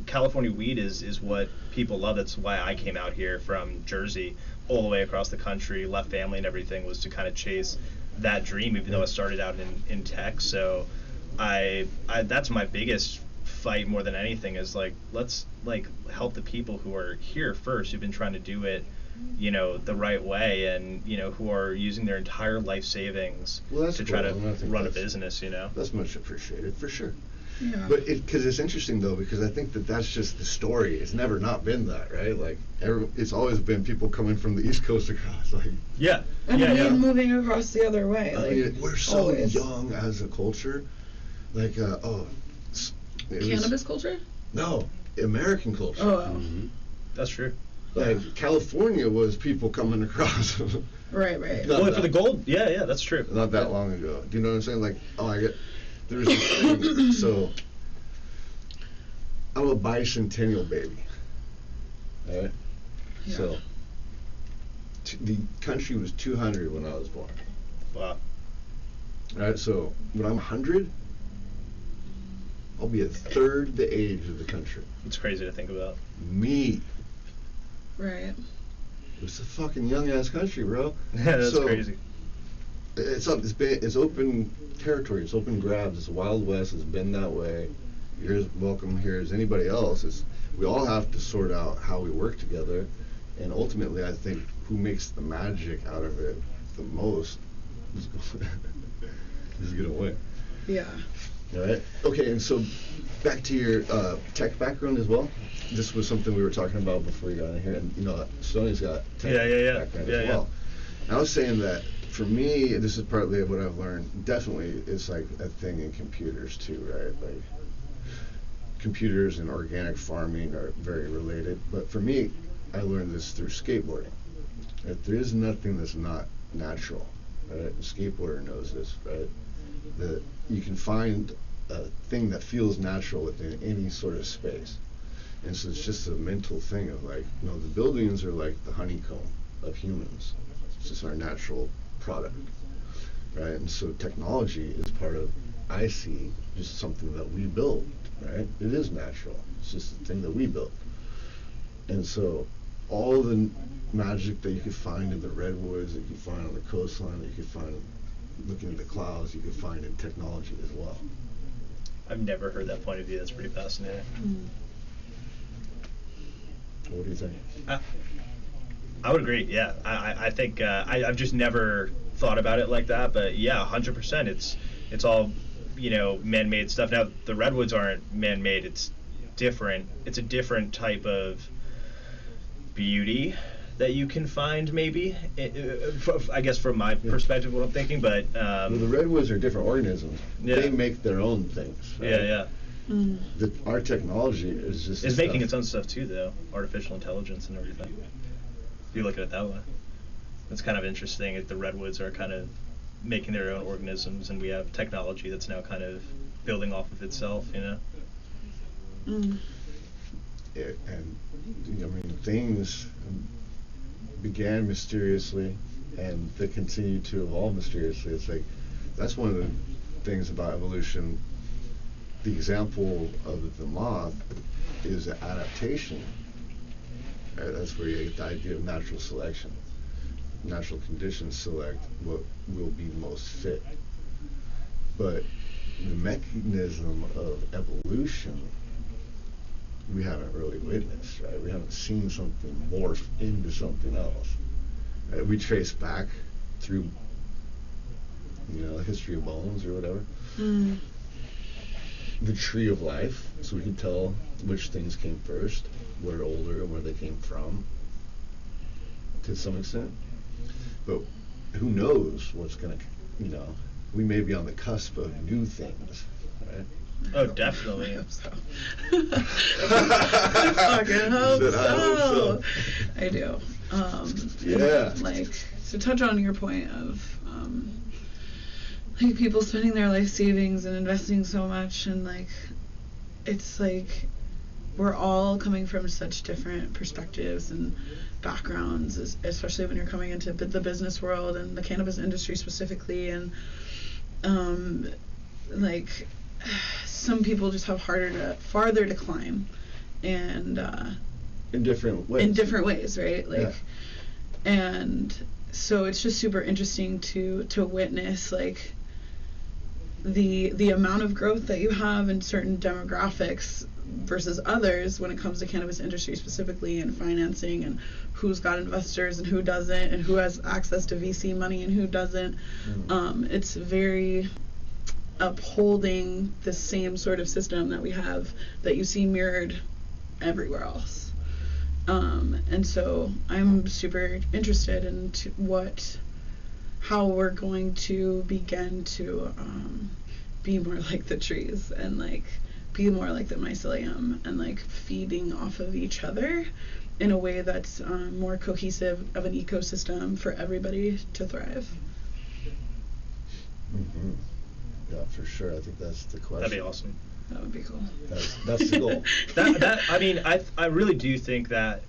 California weed is what people love. That's why I came out here from Jersey all the way across the country, left family and everything, was to kind of chase that dream. Even though I started out in tech, so I that's my biggest fight more than anything is like let's help the people who are here first, who've been trying to do it the right way, and who are using their entire life savings to try to run a business. That's much appreciated for sure. Yeah. But because it's interesting though, because I think that's just the story. It's never not been that, right? Like it's always been people coming from the East Coast across, like and moving across the other way. I mean, we're so young as a culture, like cannabis culture? No, American culture. Oh, that's true. Like California was people coming across. Right. Well, for the gold, yeah, that's true. Not that long ago. Do you know what I'm saying? Like, there's this thing. So, I'm a bicentennial baby. All right. Yeah. So, the country was 200 when I was born. Wow. Right, so when I'm 100, I'll be a third the age of the country. It's crazy to think about. Me. Right. It's a fucking young ass country, bro. Yeah, that's crazy. It's open territory. It's open grabs. It's the Wild West. It's been that way. You're as welcome here as anybody else. We all have to sort out how we work together, and ultimately, I think who makes the magic out of it the most is gonna win. Yeah. All right. Okay, and so back to your tech background as well. This was something we were talking about before you got in here, and Sony's got tech background as well. And I was saying that for me, this is partly what I've learned. Definitely, it's like a thing in computers too, right? Like computers and organic farming are very related. But for me, I learned this through skateboarding. That there is nothing that's not natural. Right? A skateboarder knows this, right? That you can find a thing that feels natural within any sort of space. And so it's just a mental thing of like, the buildings are like the honeycomb of humans. It's just our natural product, right? And so technology is part of, I see, just something that we build, right? It is natural. It's just a thing that we built. And so all the magic that you could find in the redwoods, that you could find on the coastline, that you could find looking at the clouds, you could find in technology as well. I've never heard that point of view. That's pretty fascinating. What do you think? I would agree. Yeah, I think I've just never thought about it like that. But yeah, 100%. It's all man-made stuff. Now the redwoods aren't man-made. It's different. It's a different type of beauty that you can find, maybe. I guess from my perspective, what I'm thinking. But well, the redwoods are different organisms. Yeah. They make their own things. Right? Yeah. Our technology is just it's making its own stuff too, though. Artificial intelligence and everything. If you look at it that way, it's kind of interesting. The redwoods are kind of making their own organisms, and we have technology that's now kind of building off of itself. And things began mysteriously, and they continue to evolve mysteriously. It's like that's one of the things about evolution. The example of the moth is adaptation. Right? That's where you get the idea of natural selection. Natural conditions select what will be most fit. But the mechanism of evolution, we haven't really witnessed, right? We haven't seen something morph into something else. Right? We trace back through, the history of bones or whatever. The tree of life, so we can tell which things came first, where older and where they came from, to some extent. But who knows what's going to, we may be on the cusp of new things, right? Oh, definitely. I hope so. I fucking hope so. I do. Yeah. Like, to touch on your point of like people spending their life savings and investing so much, and like it's like we're all coming from such different perspectives and backgrounds, especially when you're coming into the business world and the cannabis industry specifically, and like some people just have farther to climb, and in different ways, right? Like, and so it's just super interesting to witness like the amount of growth that you have in certain demographics versus others when it comes to cannabis industry specifically, and financing, and who's got investors and who doesn't, and who has access to VC money and who doesn't. It's very upholding the same sort of system that we have that you see mirrored everywhere else. And so I'm super interested in how we're going to begin to be more like the trees, and like be more like the mycelium, and like feeding off of each other in a way that's more cohesive of an ecosystem for everybody to thrive. Yeah, for sure. I think that's the question. That'd be awesome. That would be cool. That's the goal. I mean, I really do think that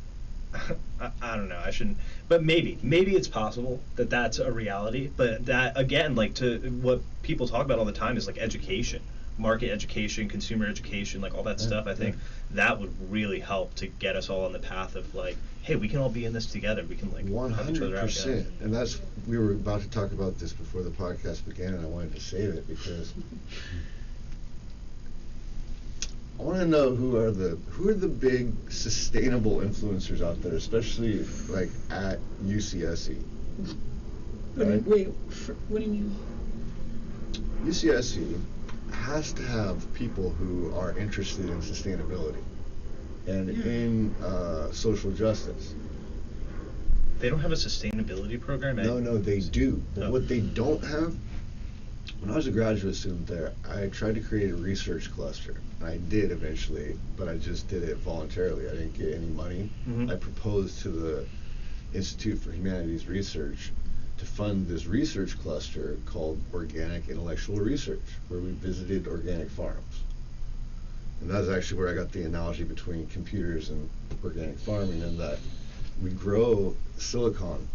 I don't know. I shouldn't. But maybe it's possible that that's a reality. But that again, like to what people talk about all the time is like education, market education, consumer education, like all that stuff. I think that would really help to get us all on the path of like, hey, we can all be in this together. We can like help each other out. 100%. And that's, we were about to talk about this before the podcast began, and I wanted to save it because I want to know who are the big sustainable influencers out there, especially like at UCSC. Right? Wait, what do you mean? UCSC has to have people who are interested in sustainability and in social justice. They don't have a sustainability program? No, they do. But what they don't have, when I was a graduate student there, I tried to create a research cluster. I did eventually, but I just did it voluntarily. I didn't get any money. I proposed to the Institute for Humanities Research to fund this research cluster called Organic Intellectual Research, where we visited organic farms. And that's actually where I got the analogy between computers and organic farming, and that we grow silicon.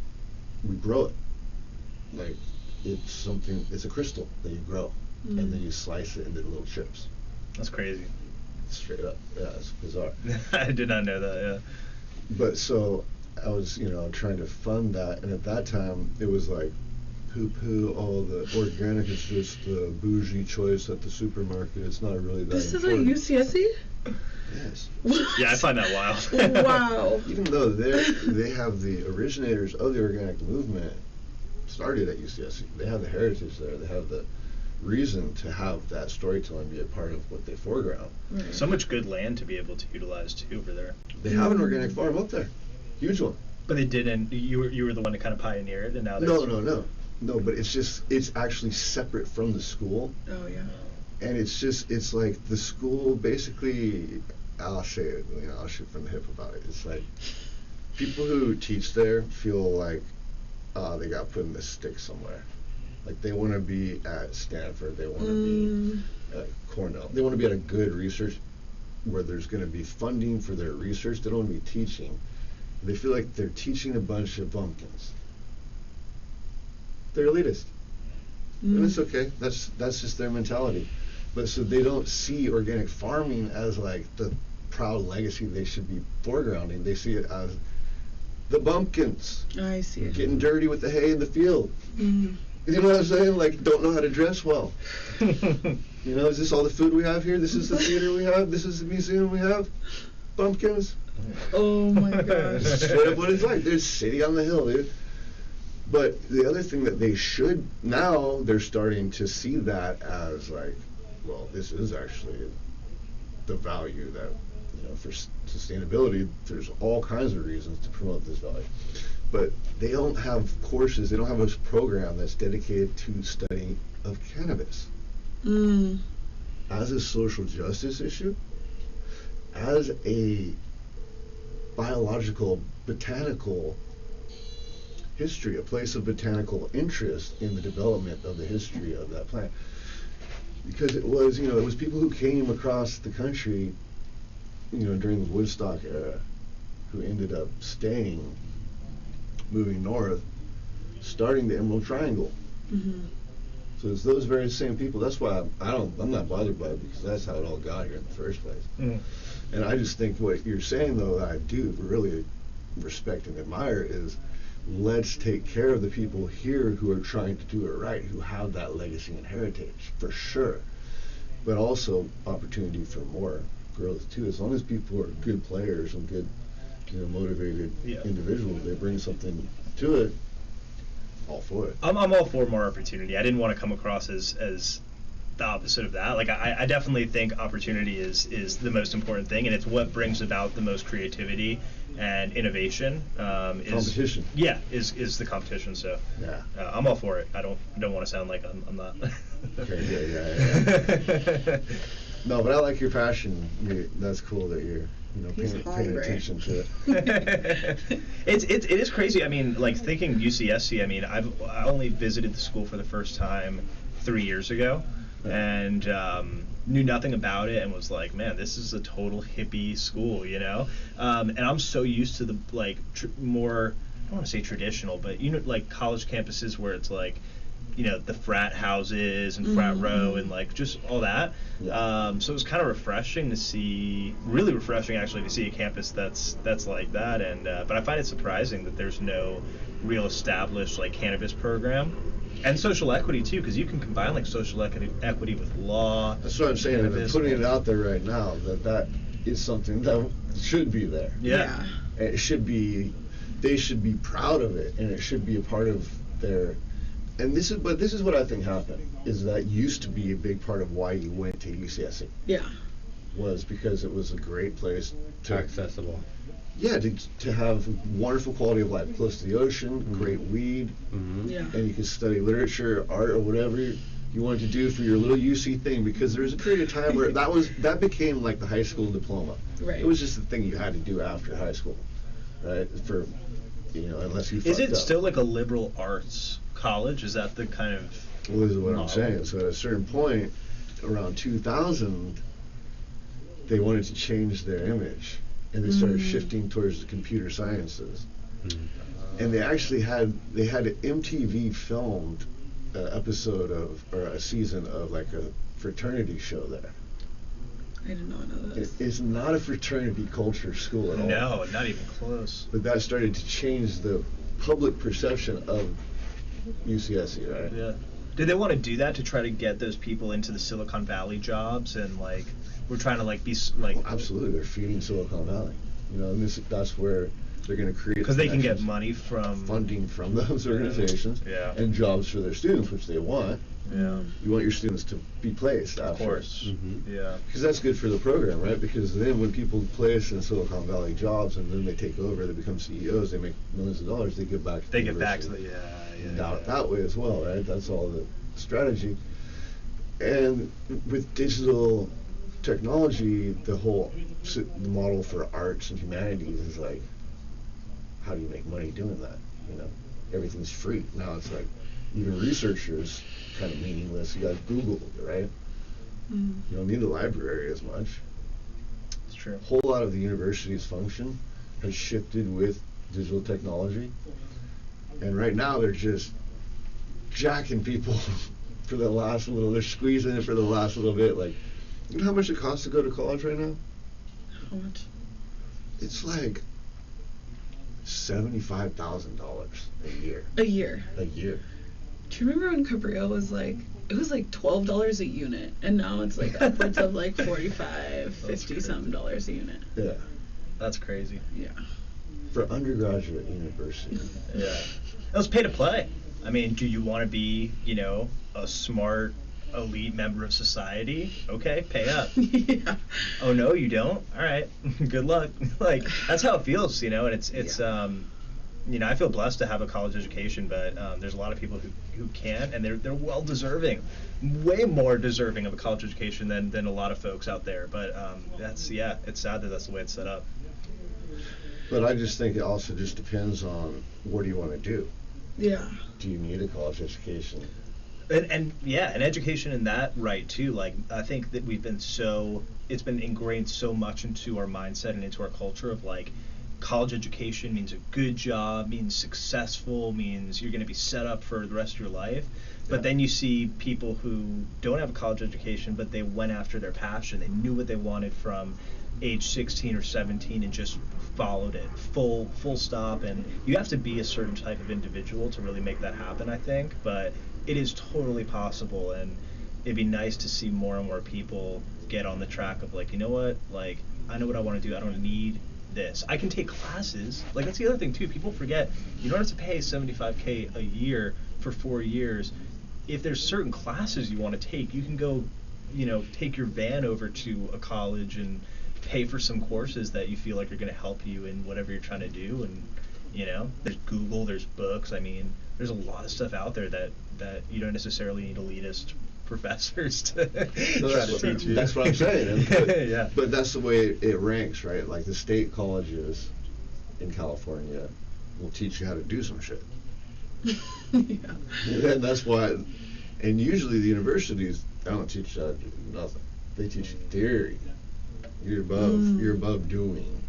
We grow it. Like, it's a crystal that you grow, and then you slice it into little chips. That's crazy. Straight up. Yeah, it's bizarre. I did not know that, yeah. But so I was, trying to fund that, and at that time it was like, poo-poo, all the organic is just a bougie choice at the supermarket. It's not really that This important. is at UCSC? Yes. Yeah, I find that wild. Wow. Even though they have the originators of the organic movement started at UCSC. They have the heritage there. They have the reason to have that storytelling be a part of what they foreground. Right. So much good land to be able to utilize too over there. They have an organic farm up there. Huge one. But they didn't. You were the one to kind of pioneer it, and now No, but it's actually separate from the school. Oh yeah. And it's like the school basically, I'll say it, I'll shoot from the hip about it. It's like people who teach there feel like they got put in the stick somewhere. Like they want to be at Stanford, they want to be at Cornell. They want to be at a good research where there's going to be funding for their research. They don't want to be teaching. They feel like they're teaching a bunch of bumpkins. They're elitist. And it's okay. That's just their mentality. But so they don't see organic farming as like the proud legacy they should be foregrounding. They see it as the bumpkins. I see it. Getting dirty with the hay in the field. You know what I'm saying? Like, don't know how to dress well. Is this all the food we have here? This is the theater we have? This is the museum we have? Bumpkins? Oh my gosh. Straight up what it's like. They're city on the hill, dude. But the other thing that they should, now they're starting to see that as like, well, this is actually the value that, for sustainability, there's all kinds of reasons to promote this value. But they don't have courses, they don't have a program that's dedicated to study of cannabis. As a social justice issue, as a biological, botanical history, a place of botanical interest in the development of the history of that plant. Because it was people who came across the country, during the Woodstock era, who ended up staying, moving north, starting the Emerald Triangle. So it's those very same people. That's why I'm not bothered by it, because that's how it all got here in the first place. And I just think what you're saying, though, that I do really respect and admire is, let's take care of the people here who are trying to do it right, who have that legacy and heritage, for sure. But also opportunity for more growth, too. As long as people are good players and good, motivated individuals, they bring something to it, all for it. I'm all for more opportunity. I didn't want to come across as the opposite of that. Like I definitely think opportunity is the most important thing, and it's what brings about the most creativity and innovation. Competition. Is the competition. So yeah, I'm all for it. I don't want to sound like I'm not. Okay, yeah. No, but I like your passion. That's cool that you're paying attention to it. It is crazy. I mean, like thinking UCSC. I mean, I only visited the school for the first time 3 years ago, and knew nothing about it, and was like, man, this is a total hippie school, you know. And I'm so used to the like more, I don't want to say traditional, but you know, like college campuses where it's like, you know, the frat houses and frat row and like just all that. So it was kind of refreshing to see, really refreshing actually, to see a campus that's like that. And but I find it surprising that there's no real established like cannabis program and social equity too, because you can combine like social equity with law. That's what I'm saying. They're putting it out there right now that is something that should be there. Yeah. And it should be. They should be proud of it, and it should be a part of their. And this is what I think happened, is that used to be a big part of why you went to UCSC. Yeah. Was because it was a great place to accessible. Yeah, to have wonderful quality of life, close to the ocean, great weed, Yeah. and you could study literature, art, or whatever you wanted to do for your little UC thing. Because there was a period of time where that became like the high school diploma. Right. It was just the thing you had to do after high school, right? For unless you. Is it fucked up. still like a liberal arts college? Is that the kind of? Well, this is what model? I'm saying. So at a certain point, around 2000, they wanted to change their image, and they started shifting towards the computer sciences. And they actually had MTV filmed an episode or a season of like a fraternity show there. I did not know this. It's not a fraternity culture school at all. No, not even close. But that started to change the public perception of UCSC, right? Yeah. Did they want to do that to try to get those people into the Silicon Valley jobs, and like we're trying to like be like? Well, absolutely, they're feeding Silicon Valley. And that's where they're going to create. Because they can get money from funding from those organizations. Yeah. And jobs for their students, which they want. Yeah. You want your students to be placed. Of course. Yeah. Because that's good for the program, right? Because then when people place in Silicon Valley jobs and then they take over, they become CEOs, they make millions of dollars, they give back to They get back to university. that way as well, right? That's all the strategy. And with digital technology, the model for arts and humanities is like, how do you make money doing that? Everything's free. Now it's like, even researchers kind of meaningless. You got Google, right? You don't need the library as much. It's true. A whole lot of the university's function has shifted with digital technology. And right now they're just jacking people for the last little, they're squeezing it for the last little bit. Like, you know how much it costs to go to college right now? How much? It's like $75,000 a year. A year. A year. Do you remember when Cabrillo was like, it was like $12 a unit, and now it's like upwards of like $45, $50 something dollars a unit. Yeah. That's crazy. Yeah. For undergraduate university. Yeah. It was pay to play. I mean, do you want to be, a smart, elite member of society? Okay, pay up. Yeah. Oh no, you don't? All right. Good luck. Like, that's how it feels, and it's I feel blessed to have a college education, but there's a lot of people who can't, and they're well deserving, way more deserving of a college education than a lot of folks out there. But it's sad that that's the way it's set up. But I just think it also just depends on what do you want to do. Yeah. Do you need a college education? And education in that right too. Like, I think that it's been ingrained so much into our mindset and into our culture of like, college education means a good job, means successful, means you're going to be set up for the rest of your life. But then you see people who don't have a college education, but they went after their passion. They knew what they wanted from age 16 or 17 and just followed it full stop. And you have to be a certain type of individual to really make that happen, I think. But it is totally possible, and it'd be nice to see more and more people get on the track of like, you know what, like, I know what I want to do. I don't need this. I can take classes. Like, that's the other thing too. People forget you don't have to pay $75K a year for 4 years. If there's certain classes you want to take, you can go, take your van over to a college and pay for some courses that you feel like are going to help you in whatever you're trying to do. And there's Google, there's books. I mean, there's a lot of stuff out there that you don't necessarily need elitist professors to try to teach you. That's what I'm saying. But, yeah. But that's the way it ranks, right? Like the state colleges in California will teach you how to do some shit. Yeah. And that's why And usually the universities, they don't teach nothing. They teach theory. You're above doing.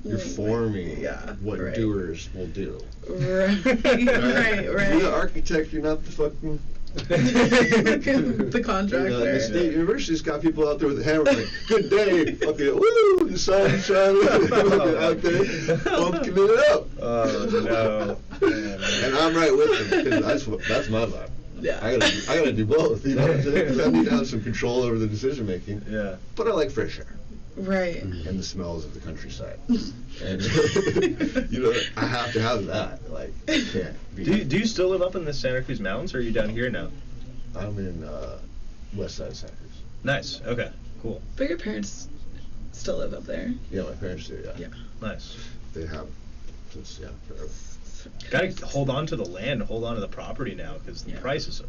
You're forming what doers will do. Right. Right. You're the architect, you're not the fucking... the contractor. The state university's got people out there with a hammer like, good day, fucking, woo, the sun's shining, out there, pumping it up. Oh, no. And I'm right with them, because that's my vibe. Yeah. I gotta do both, you know what I'm saying? 'Cause I need to have some control over the decision making. Yeah. But I like fresh air. Right. And the smells of the countryside. And, I have to have that. Like, I can't be. Do you still live up in the Santa Cruz Mountains, or are you down here now? I'm in west side of Santa Cruz. Nice. Okay. Cool. But your parents still live up there? Yeah, my parents do, yeah. Nice. They have since, forever. Gotta hold on to the land, hold on to the property now, because the prices are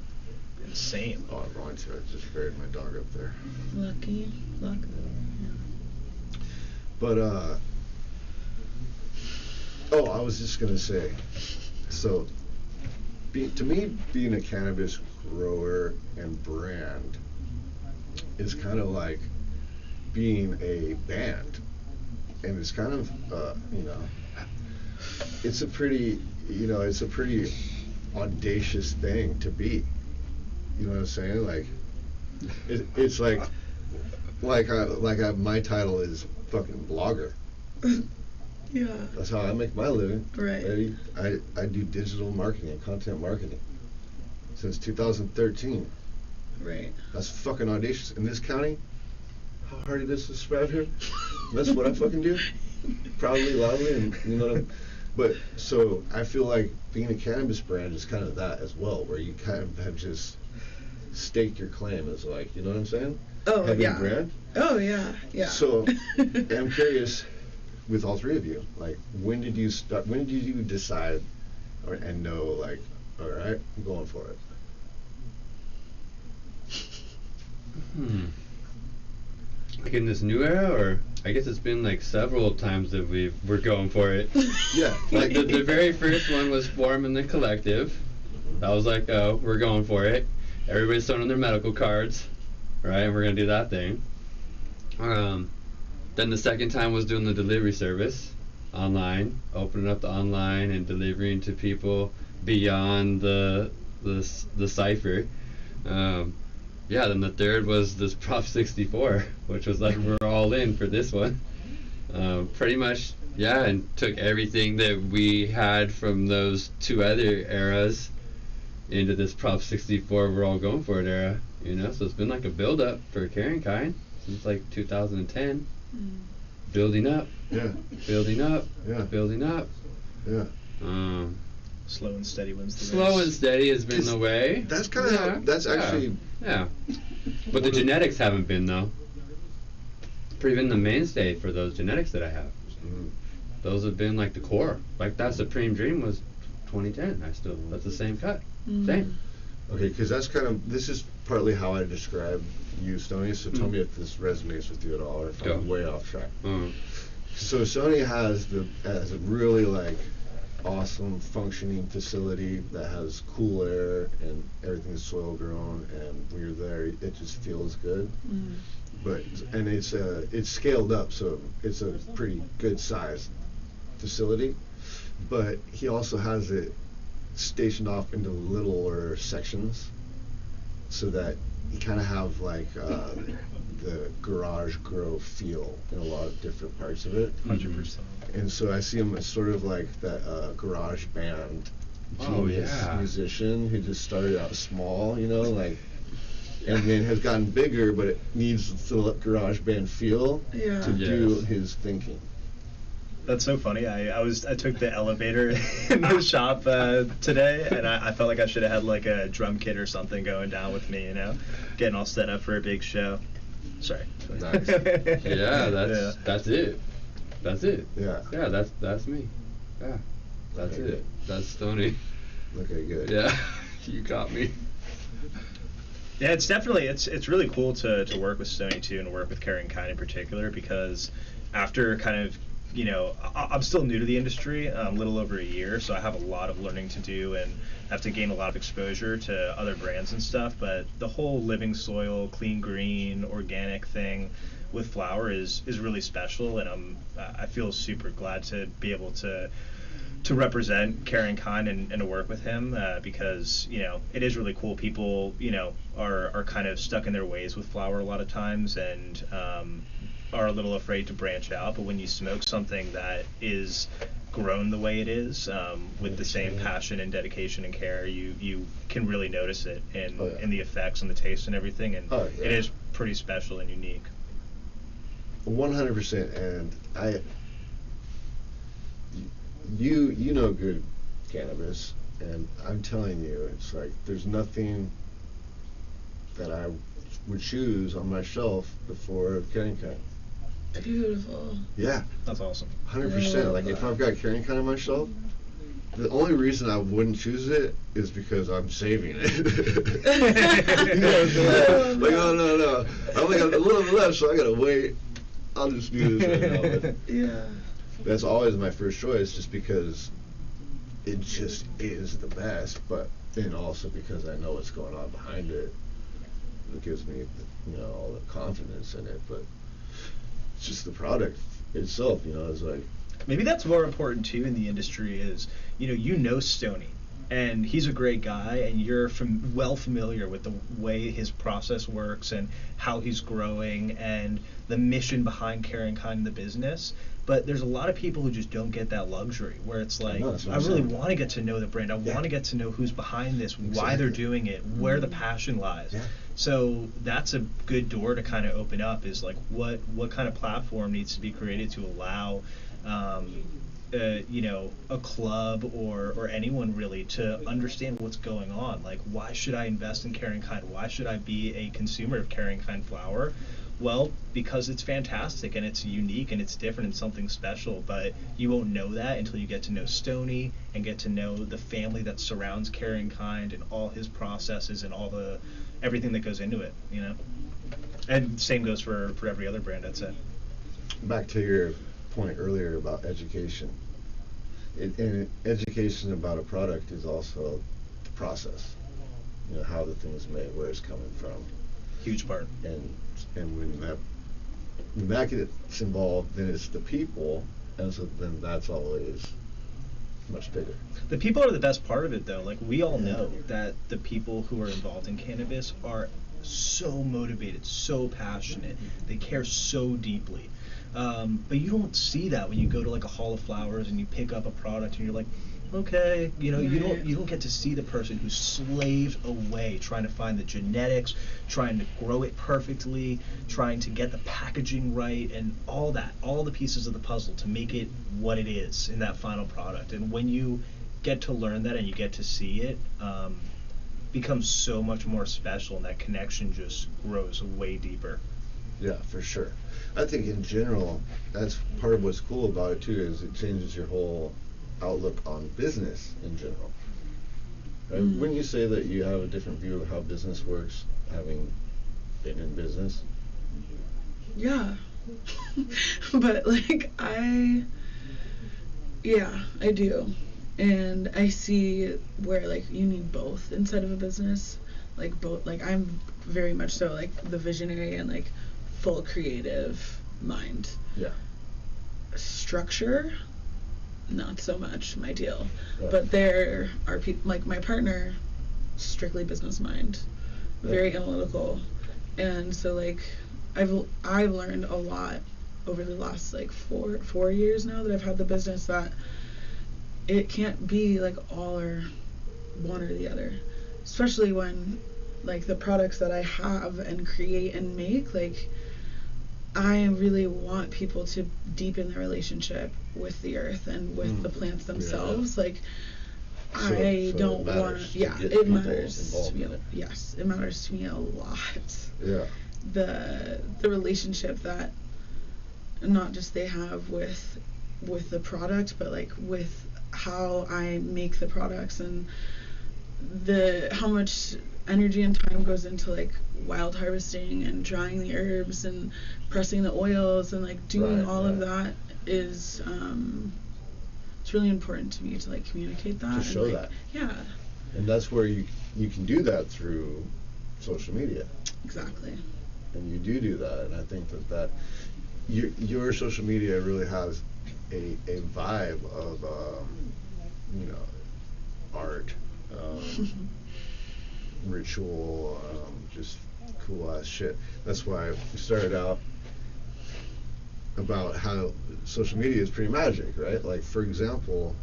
insane. Oh, I'm going to. I just buried my dog up there. Lucky. But, I was just going to say, so, to me, being a cannabis grower and brand is kind of like being a band. And it's kind of, it's a pretty audacious thing to be. You know what I'm saying? Like, it's like my title is fucking blogger. Yeah. That's how I make my living. Right. I do digital marketing and content marketing since 2013. Right. That's fucking audacious. In this county, how hard it is to spread here. That's what I fucking do. Proudly, loudly, and But so I feel like being a cannabis brand is kind of that as well, where you kind of have just staked your claim as like, you know what I'm saying? Oh, Having yeah. a brand. Oh, yeah. So I'm curious, with all three of you, like, when did you decide and know, like, all right, I'm going for it? Like in this new era, or I guess it's been like several times that we're going for it. Yeah. Like the very first one was forming the collective. That was like, oh, we're going for it. Everybody's throwing in their medical cards, right? And we're gonna do that thing. Then the second time was doing the delivery service online, opening up the online and delivering to people beyond the cipher. Then the third was this Prop 64, which was like, we're all in for this one. Pretty much, and took everything that we had from those two other eras into this Prop 64, we're all going for it era, so it's been like a build up for Caring Kind since like 2010. Building up. Yeah. Building up. Yeah. Building up. Yeah. Slow and steady wins the race. Slow and steady has been the way. That's kind of how, that's actually... Yeah. But the genetics haven't been, though. Even the mainstay for those genetics that I have. Those have been like the core. Like that Supreme Dream was 2010. That's the same cut. Same. Okay, because this is partly how I describe you, Stoney, so tell me if this resonates with you at all, or if I'm way off track. So Stoney has a really like awesome functioning facility that has cool air and everything's soil grown, and when you're there it just feels good. But it's scaled up, so it's a pretty good sized facility, but he also has it stationed off into littler sections so that you kind of have like the garage grow feel in a lot of different parts of it. 100%. And so I see him as sort of like that garage band genius musician who just started out small, and then has gotten bigger, but it needs the garage band feel to do his thinking. That's so funny. I took the elevator in the shop today, and I felt like I should have had like a drum kit or something going down with me, getting all set up for a big show. Sorry. Nice. That's it. That's it. Yeah. Yeah, that's me. Yeah. That's Okay, it. good. That's Stoney. Okay, good. Yeah. You got me. Yeah, it's definitely it's really cool to work with Stoney too, and work with Caring Kind in particular, because after kind of I'm still new to the industry, a little over a year, so I have a lot of learning to do and have to gain a lot of exposure to other brands and stuff. But the whole living soil, clean green, organic thing with flower is really special, and I feel super glad to be able to represent Caring Kind and to work with him, because it is really cool. People are kind of stuck in their ways with flower a lot of times, and are a little afraid to branch out. But when you smoke something that is grown the way it is, with the same passion and dedication and care, you can really notice it in the effects and the taste and everything, and it is pretty special and unique. 100%. And you know good cannabis, and I'm telling you, it's like there's nothing that I would choose on my shelf before Caring Kind. Beautiful. Yeah. That's awesome. 100%. Like if I've got Caring Kind on my shelf, the only reason I wouldn't choose it is because I'm saving it. Like, oh no, I only got a little left, so I gotta wait. I'll just do this right now. But Yeah. that's always my first choice, just because it just is the best. But then also because I know what's going on behind it, it gives me all the confidence in it. But it's just the product itself, it's like. Maybe that's more important too in the industry is, Stoney, and he's a great guy, and you're well familiar with the way his process works and how he's growing and the mission behind Caring Kind in the business. But there's a lot of people who just don't get that luxury, where it's like, I really want to get to know the brand. I want to get to know who's behind this, why they're doing it, where the passion lies. Yeah. So that's a good door to kind of open up, is like what kind of platform needs to be created to allow a club or anyone really to understand what's going on. Like, why should I invest in Caring Kind? Why should I be a consumer of Caring Kind flower? Well, because it's fantastic and it's unique and it's different and something special. But you won't know that until you get to know Stoney and get to know the family that surrounds Caring Kind and all his processes and everything that goes into it. And same goes for every other brand, I'd say. Back to your point earlier about education. And education about a product is also the process. How the thing is made, where it's coming from. Huge part. And when that gets involved, then it's the people, and so then that's always much bigger. The people are the best part of it, though. Like, we all know that the people who are involved in cannabis are so motivated, so passionate. They care so deeply. But you don't see that when you go to like a Hall of Flowers and you pick up a product and you're like, okay, you don't get to see the person who slaved away trying to find the genetics, trying to grow it perfectly, trying to get the packaging right, and all the pieces of the puzzle to make it what it is in that final product. And when you get to learn that and you get to see it, becomes so much more special, and that connection just grows way deeper. Yeah, for sure. I think in general, that's part of what's cool about it too, is it changes your whole outlook on business in general. Right? Wouldn't you say that you have a different view of how business works, having been in business? Yeah. But I do. And I see where you need both inside of a business. I'm very much so the visionary and full creative mind. Yeah. Structure, not so much my deal. Right. But there are people like my partner, strictly business mind, very analytical, and so I've learned a lot over the last 4 years now that I've had the business, that it can't be all or one or the other, especially when the products that I have and create and make, I really want people to deepen their relationship with the earth and with the plants themselves. I don't want to. Yeah, it matters to me. Yes, it matters to me a lot. Yeah. The relationship that not just they have with the product, but with how I make the products, and how much energy and time goes into wild harvesting and drying the herbs and pressing the oils and doing all of that is it's really important to me to like communicate that. To show and, that. Yeah. And that's where you can do that through social media. Exactly. And you do that, and I think that your social media really has a vibe of art, ritual, just cool ass shit. That's why we started out about how social media is pretty magic, right? Like, for example,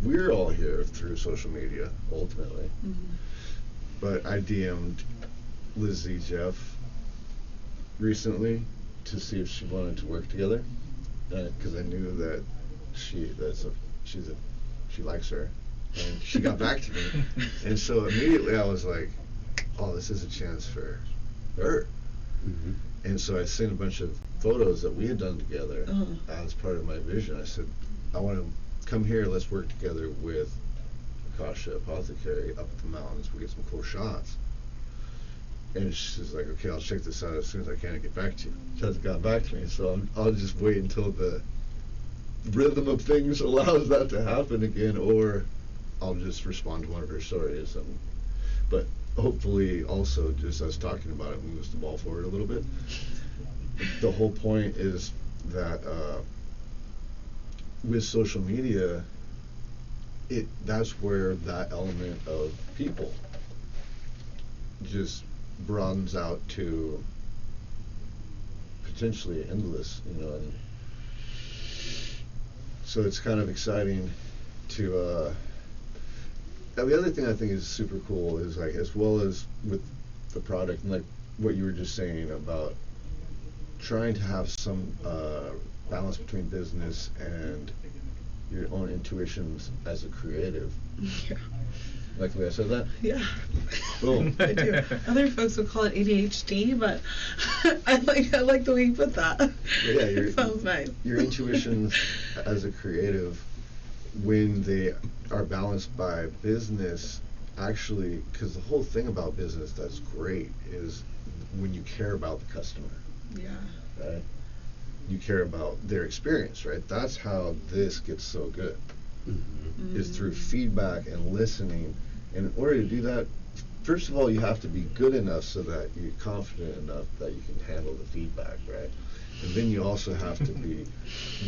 we're all here through social media ultimately. But I DM'd Lizzie Jeff recently to see if she wanted to work together, because I knew that she likes her, and she got back to me, and so immediately I was like, oh, this is a chance for her. And so I sent a bunch of photos that we had done together as part of my vision. I said, I want to come here, let's work together with Akasha Apothecary up the mountains, we get some cool shots. And she's like, okay, I'll check this out as soon as I can and get back to you. She hasn't gotten back to me, so I'll just wait until the rhythm of things allows that to happen again, or I'll just respond to one of her stories. But hopefully also, just us talking about it moves the ball forward a little bit. The whole point is that with social media, that's where that element of people just broadens out to potentially endless, and so it's kind of exciting to and the other thing I think is super cool is, like, as well as with the product, and like what you were just saying about trying to have some balance between business and your own intuitions as a creative. Yeah. Like the way I said that? Yeah. Boom. I do. Other folks would call it ADHD, but I like the way you put that. Yeah, It sounds nice. Your intuitions as a creative, when they are balanced by business, actually, because the whole thing about business that's great is when you care about the customer. Yeah. Right? You care about their experience, right? That's how this gets so good. Is through feedback and listening. And in order to do that, first of all, you have to be good enough so that you're confident enough that you can handle the feedback, right? And then you also have to be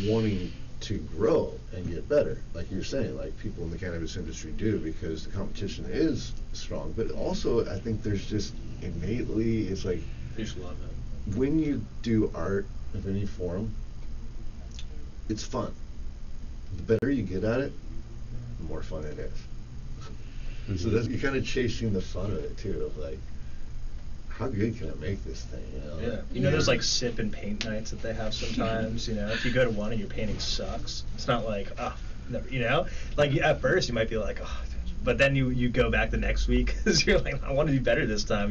wanting to grow and get better, like you're saying, like people in the cannabis industry do, because the competition is strong. But also, I think there's just innately, it's like, I just love it. When you do art of any form, it's fun. The better you get at it, the more fun it is. So that's, you're kind of chasing the fun of it too, of like, how good can I make this thing? Yeah. You know, there's like sip and paint nights that they have sometimes. If you go to one and your painting sucks, it's not like, never, like at first you might be like, but then you go back the next week because you're like, I want to do better this time,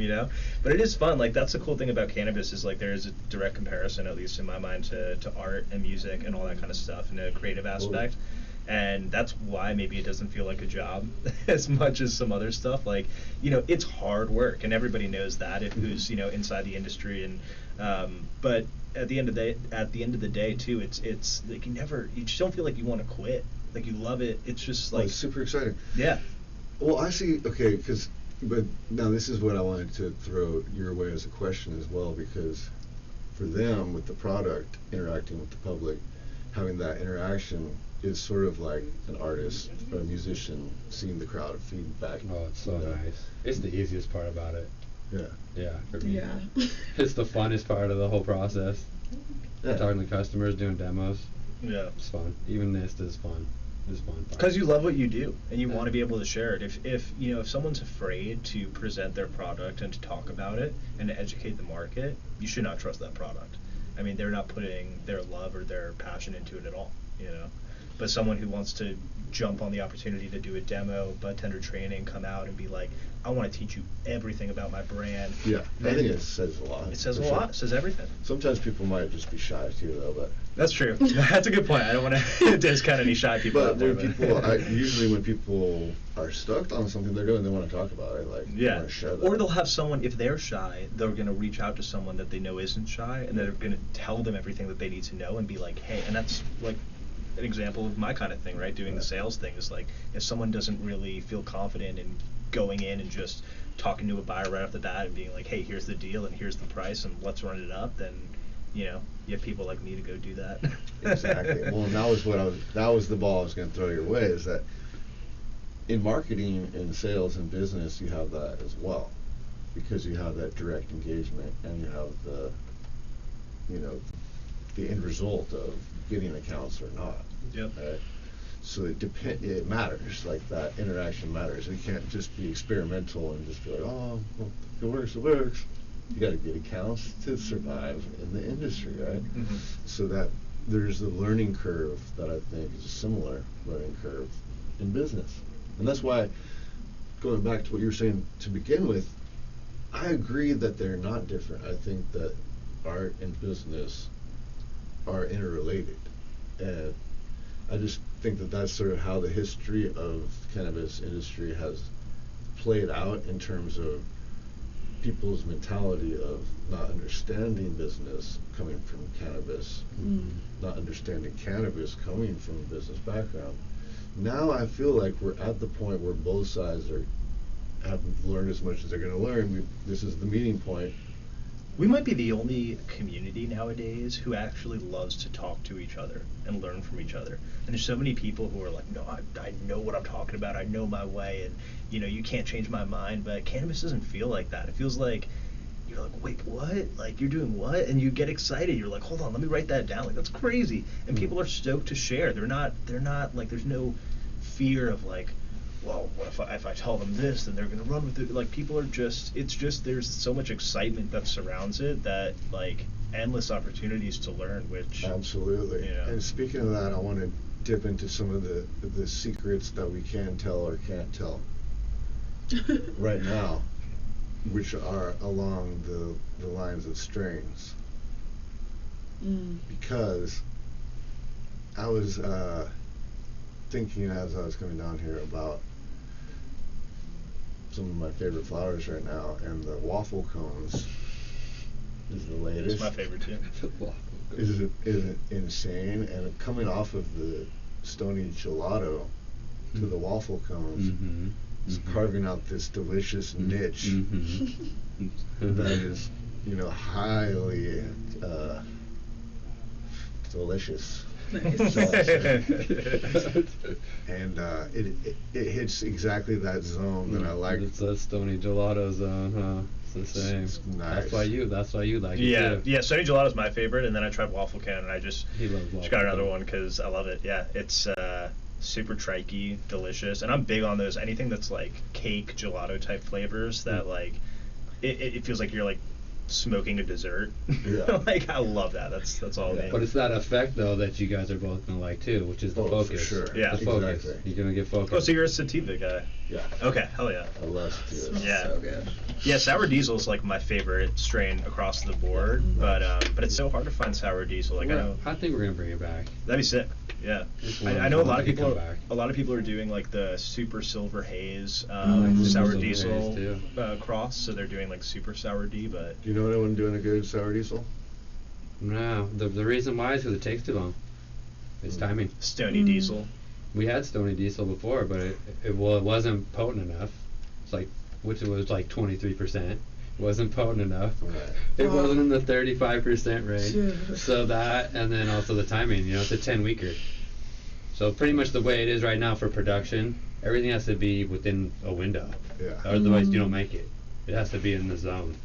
But it is fun. Like, that's the cool thing about cannabis is, like, there is a direct comparison, at least in my mind, to art and music and all that kind of stuff in a creative aspect. And that's why maybe it doesn't feel like a job as much as some other stuff. Like, it's hard work, and everybody knows that who's inside the industry. And but at the end of the day too, it's like you just don't feel like you want to quit. Like, you love it. It's just like, it's super exciting. Yeah. Well, I see. Okay, but now this is what I wanted to throw your way as a question as well, because for them, with the product, interacting with the public, having that interaction is sort of like an artist or a musician seeing the crowd feedback. Oh, it's so nice. It's the easiest part about it. Yeah. Yeah, for me. Yeah. It's the funnest part of the whole process. Yeah. Talking to customers, doing demos. Yeah. It's fun. Even this is fun. It's fun. Because you love what you do and you want to be able to share it. If someone's afraid to present their product and to talk about it and to educate the market, you should not trust that product. I mean, they're not putting their love or their passion into it at all. but someone who wants to jump on the opportunity to do a demo, bud tender training, come out and be like, I want to teach you everything about my brand. Yeah, I think it says a lot. It says a for lot. sure. It says everything. Sometimes people might just be shy too, though. But That's true. That's a good point. I don't want to discount any shy people but out there. when people, usually when people are stuck on something they're doing, they want to talk about it. Like, they yeah, want to share that. or they'll have someone, if they're shy, they're going to reach out to someone that they know isn't shy, and they're going to tell them everything that they need to know and be like, hey, and that's like an example of my kind of thing, right? Doing the sales thing is like, if someone doesn't really feel confident in going in and just talking to a buyer right off the bat and being like, hey, here's the deal and here's the price and let's run it up, then you have people like me to go do that. Exactly. Well, and that was the ball I was going to throw your way, is that in marketing and sales and business you have that as well, because you have that direct engagement and you have the the end result of getting accounts or not. Yep. Right? So it matters, like that interaction matters. You can't just be experimental and just be like, oh, well, it works. You got to get accounts to survive in the industry, right? Mm-hmm. So that there's a learning curve that I think is a similar learning curve in business. And that's why, going back to what you were saying to begin with, I agree that they're not different. I think that art and business are interrelated. And I just think that that's sort of how the history of the cannabis industry has played out in terms of people's mentality of not understanding business coming from cannabis, not understanding cannabis coming from a business background. Now I feel like we're at the point where both sides haven't learned as much as they're going to learn. This is the meeting point. We might be the only community nowadays who actually loves to talk to each other and learn from each other. And there's so many people who are like, no, I know what I'm talking about. I know my way, and you can't change my mind. But cannabis doesn't feel like that. It feels like you're like, wait, what? Like, you're doing what? And you get excited. You're like, hold on, let me write that down. Like, that's crazy. And people are stoked to share. They're not like, there's no fear of like, well, what if I tell them this, then they're going to run with it. Like, people are just, it's just, there's so much excitement that surrounds it that, like, endless opportunities to learn, which... Absolutely. And speaking of that, I want to dip into some of the secrets that we can tell or can't tell right now, which are along the lines of strains. Because I was thinking as I was coming down here about some of my favorite flowers right now, and the waffle cones is the latest. It's my favorite too. Is it insane? And coming off of the Stony Gelato to the waffle cones, is carving out this delicious niche that is, highly delicious. Nice. And it hits exactly that zone that I like. It's a Stony Gelato zone, huh? It's the same. It's nice. That's why you like it too. Yeah, Stony Gelato's my favorite, and then I tried Waffle Cone, and I just got another cone. one because I love it. Yeah, it's super trikey, delicious, and I'm big on those. Anything that's like cake, gelato type flavors that like, it feels like you're like smoking a dessert. Yeah. Like, I love that. That's all me. But it's that effect though that you guys are both gonna like too, which is the focus. For sure. Yeah. The focus. Exactly. You're gonna get focused. Oh, so you're a sativa guy? Yeah. Okay, hell yeah. I love sativa. Yeah. So good. Yeah, sour diesel is like my favorite strain across the board, but it's so hard to find sour diesel. Like, I think we're gonna bring it back. that'd be sick. Yeah, Just I know a lot of could people. come back. A lot of people are doing like the super silver haze like the sour Silver diesel Haze, too. cross. So they're doing like super sour D, but Do you know anyone doing a good sour diesel? No, the reason why is because it takes too long. It's timing. Stony diesel. We had Stony Diesel before, but it wasn't potent enough. It's like, which it was like 23%. It wasn't potent enough. Right. It wasn't in the 35% range. Dude. So that, and then also the timing. It's a 10-weeker. So pretty much the way it is right now for production, everything has to be within a window. Yeah. Otherwise, you don't make it. It has to be in the zone.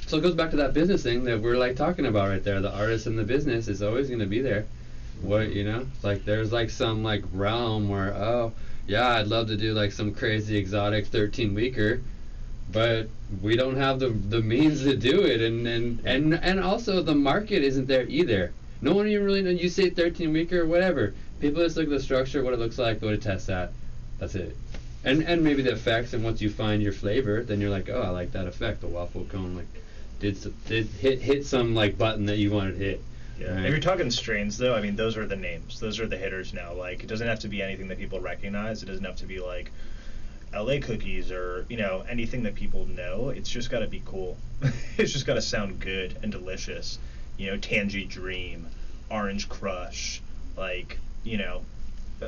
So it goes back to that business thing that we're like talking about right there. The artist in the business is always going to be there. It's like there's like some like realm where, oh yeah, I'd love to do like some crazy exotic 13-weeker, but we don't have the means to do it, and also the market isn't there either. No one even really knows. You say 13 weeker or whatever. People just look at the structure, what it looks like, go to test that. That's it. And maybe the effects, and once you find your flavor, then you're like, oh, I like that effect. The waffle cone like did hit some like button that you wanted to hit. Yeah. Right? If you're talking strains, though, I mean, those are the names. Those are the hitters now. Like, it doesn't have to be anything that people recognize. It doesn't have to be like LA cookies or, you know, anything that people know. It's just got to be cool. It's just got to sound good and delicious. You know, Tangy Dream, Orange Crush, like, you know,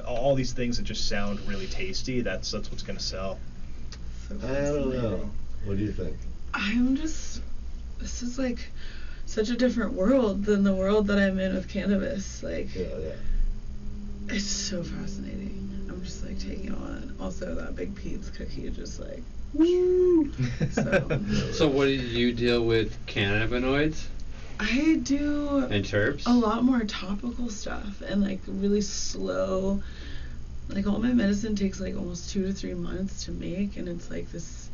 all these things that just sound really tasty. That's what's going to sell. So I don't know. What do you think? This is like such a different world than the world that I'm in with cannabis. Like, Yeah. it's so fascinating. I'm just like taking on. Also, that Big Pete's cookie, just like, woo. So what do you deal with? Cannabinoids I do and terps? a lot more topical stuff and like really slow. Like, all my medicine takes like almost 2 to 3 months to make, and it's like this.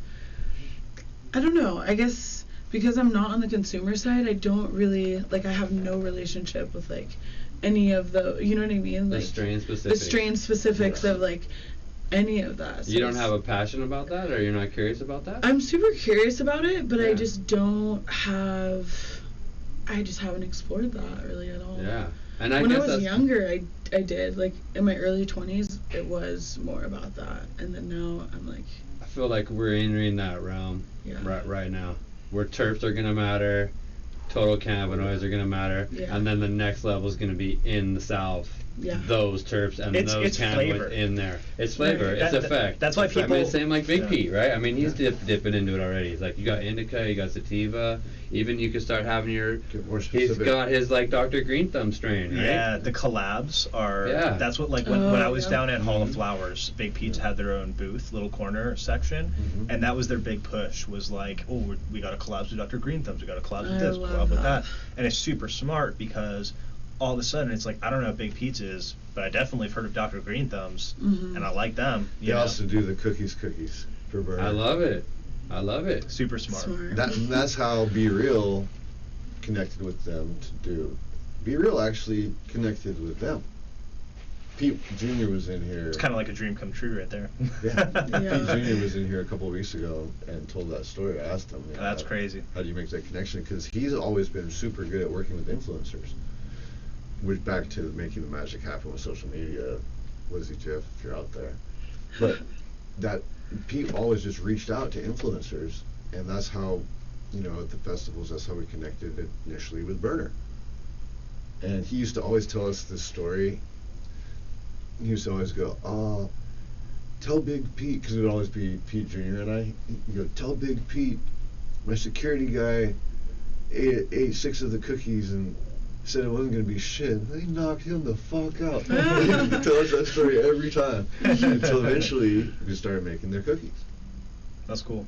I don't know. I guess because I'm not on the consumer side, I don't really like. I have no relationship with like any of the. You know what I mean? Like The strain the specifics. strain specifics of like any of that. So You don't it's- have a passion about that, or you're not curious about that? I'm super curious about it, but I Yeah. just don't have. I just haven't explored that really at all. Yeah. And I When I guess was that's younger, I did. Like, in my early 20s, it was more about that. And then now I'm like, I feel like we're entering that realm Yeah. right now, where terps are gonna matter, total cannabinoids are gonna matter, Yeah. and then the next level is gonna be in the South. Yeah. Those terps and It's those cannabinoids flavor. in there. It's flavor. Right. It's That- effect. that's why It's- I mean, people- it's same like Big Yeah. Pete, right? I mean, he's dipping into it already. He's like, you got indica, you got sativa. Even you could start having your. Get more He's specific. got his like Dr. Green Thumb strain, right? Yeah, the collabs are. Yeah. That's what, like, when Oh, I was yeah. down at Hall of Flowers, Big Pete's had their own booth, little corner section, Mhm. and that was their big push. Was like, oh, we got a collabs with Dr. Green Thumbs, we got a collabs with I this, love collab with that. that, and it's super smart because all of a sudden it's like, I don't know what Big Pete's is, but I definitely have heard of Dr. Green Thumbs, Mhm. and I like them. They You know? also do the cookies for burner. I love it. I love it. Super smart. Smart. That's how Be Real connected with them to do. Be Real actually connected with them. Pete Jr. was in here. It's kind of like a dream come true right there. Yeah. Yeah. Pete Jr. was in here a couple of weeks ago and told that story. I asked him. That's crazy. How do you make that connection? Because he's always been super good at working with influencers. Which, back to making the magic happen with social media, Lizzie Jeff, if you're out there. But that Pete always just reached out to influencers, and that's how, you know, at the festivals, that's how we connected initially with Burner. And he used to always tell us this story. He used to always go, tell Big Pete, because it would always be Pete Jr. and I. He'd go, tell Big Pete, my security guy ate 6 of the cookies and said it wasn't going to be shit. They knocked him the fuck out. He would tell us that story every time. Until eventually we started making their cookies. That's cool.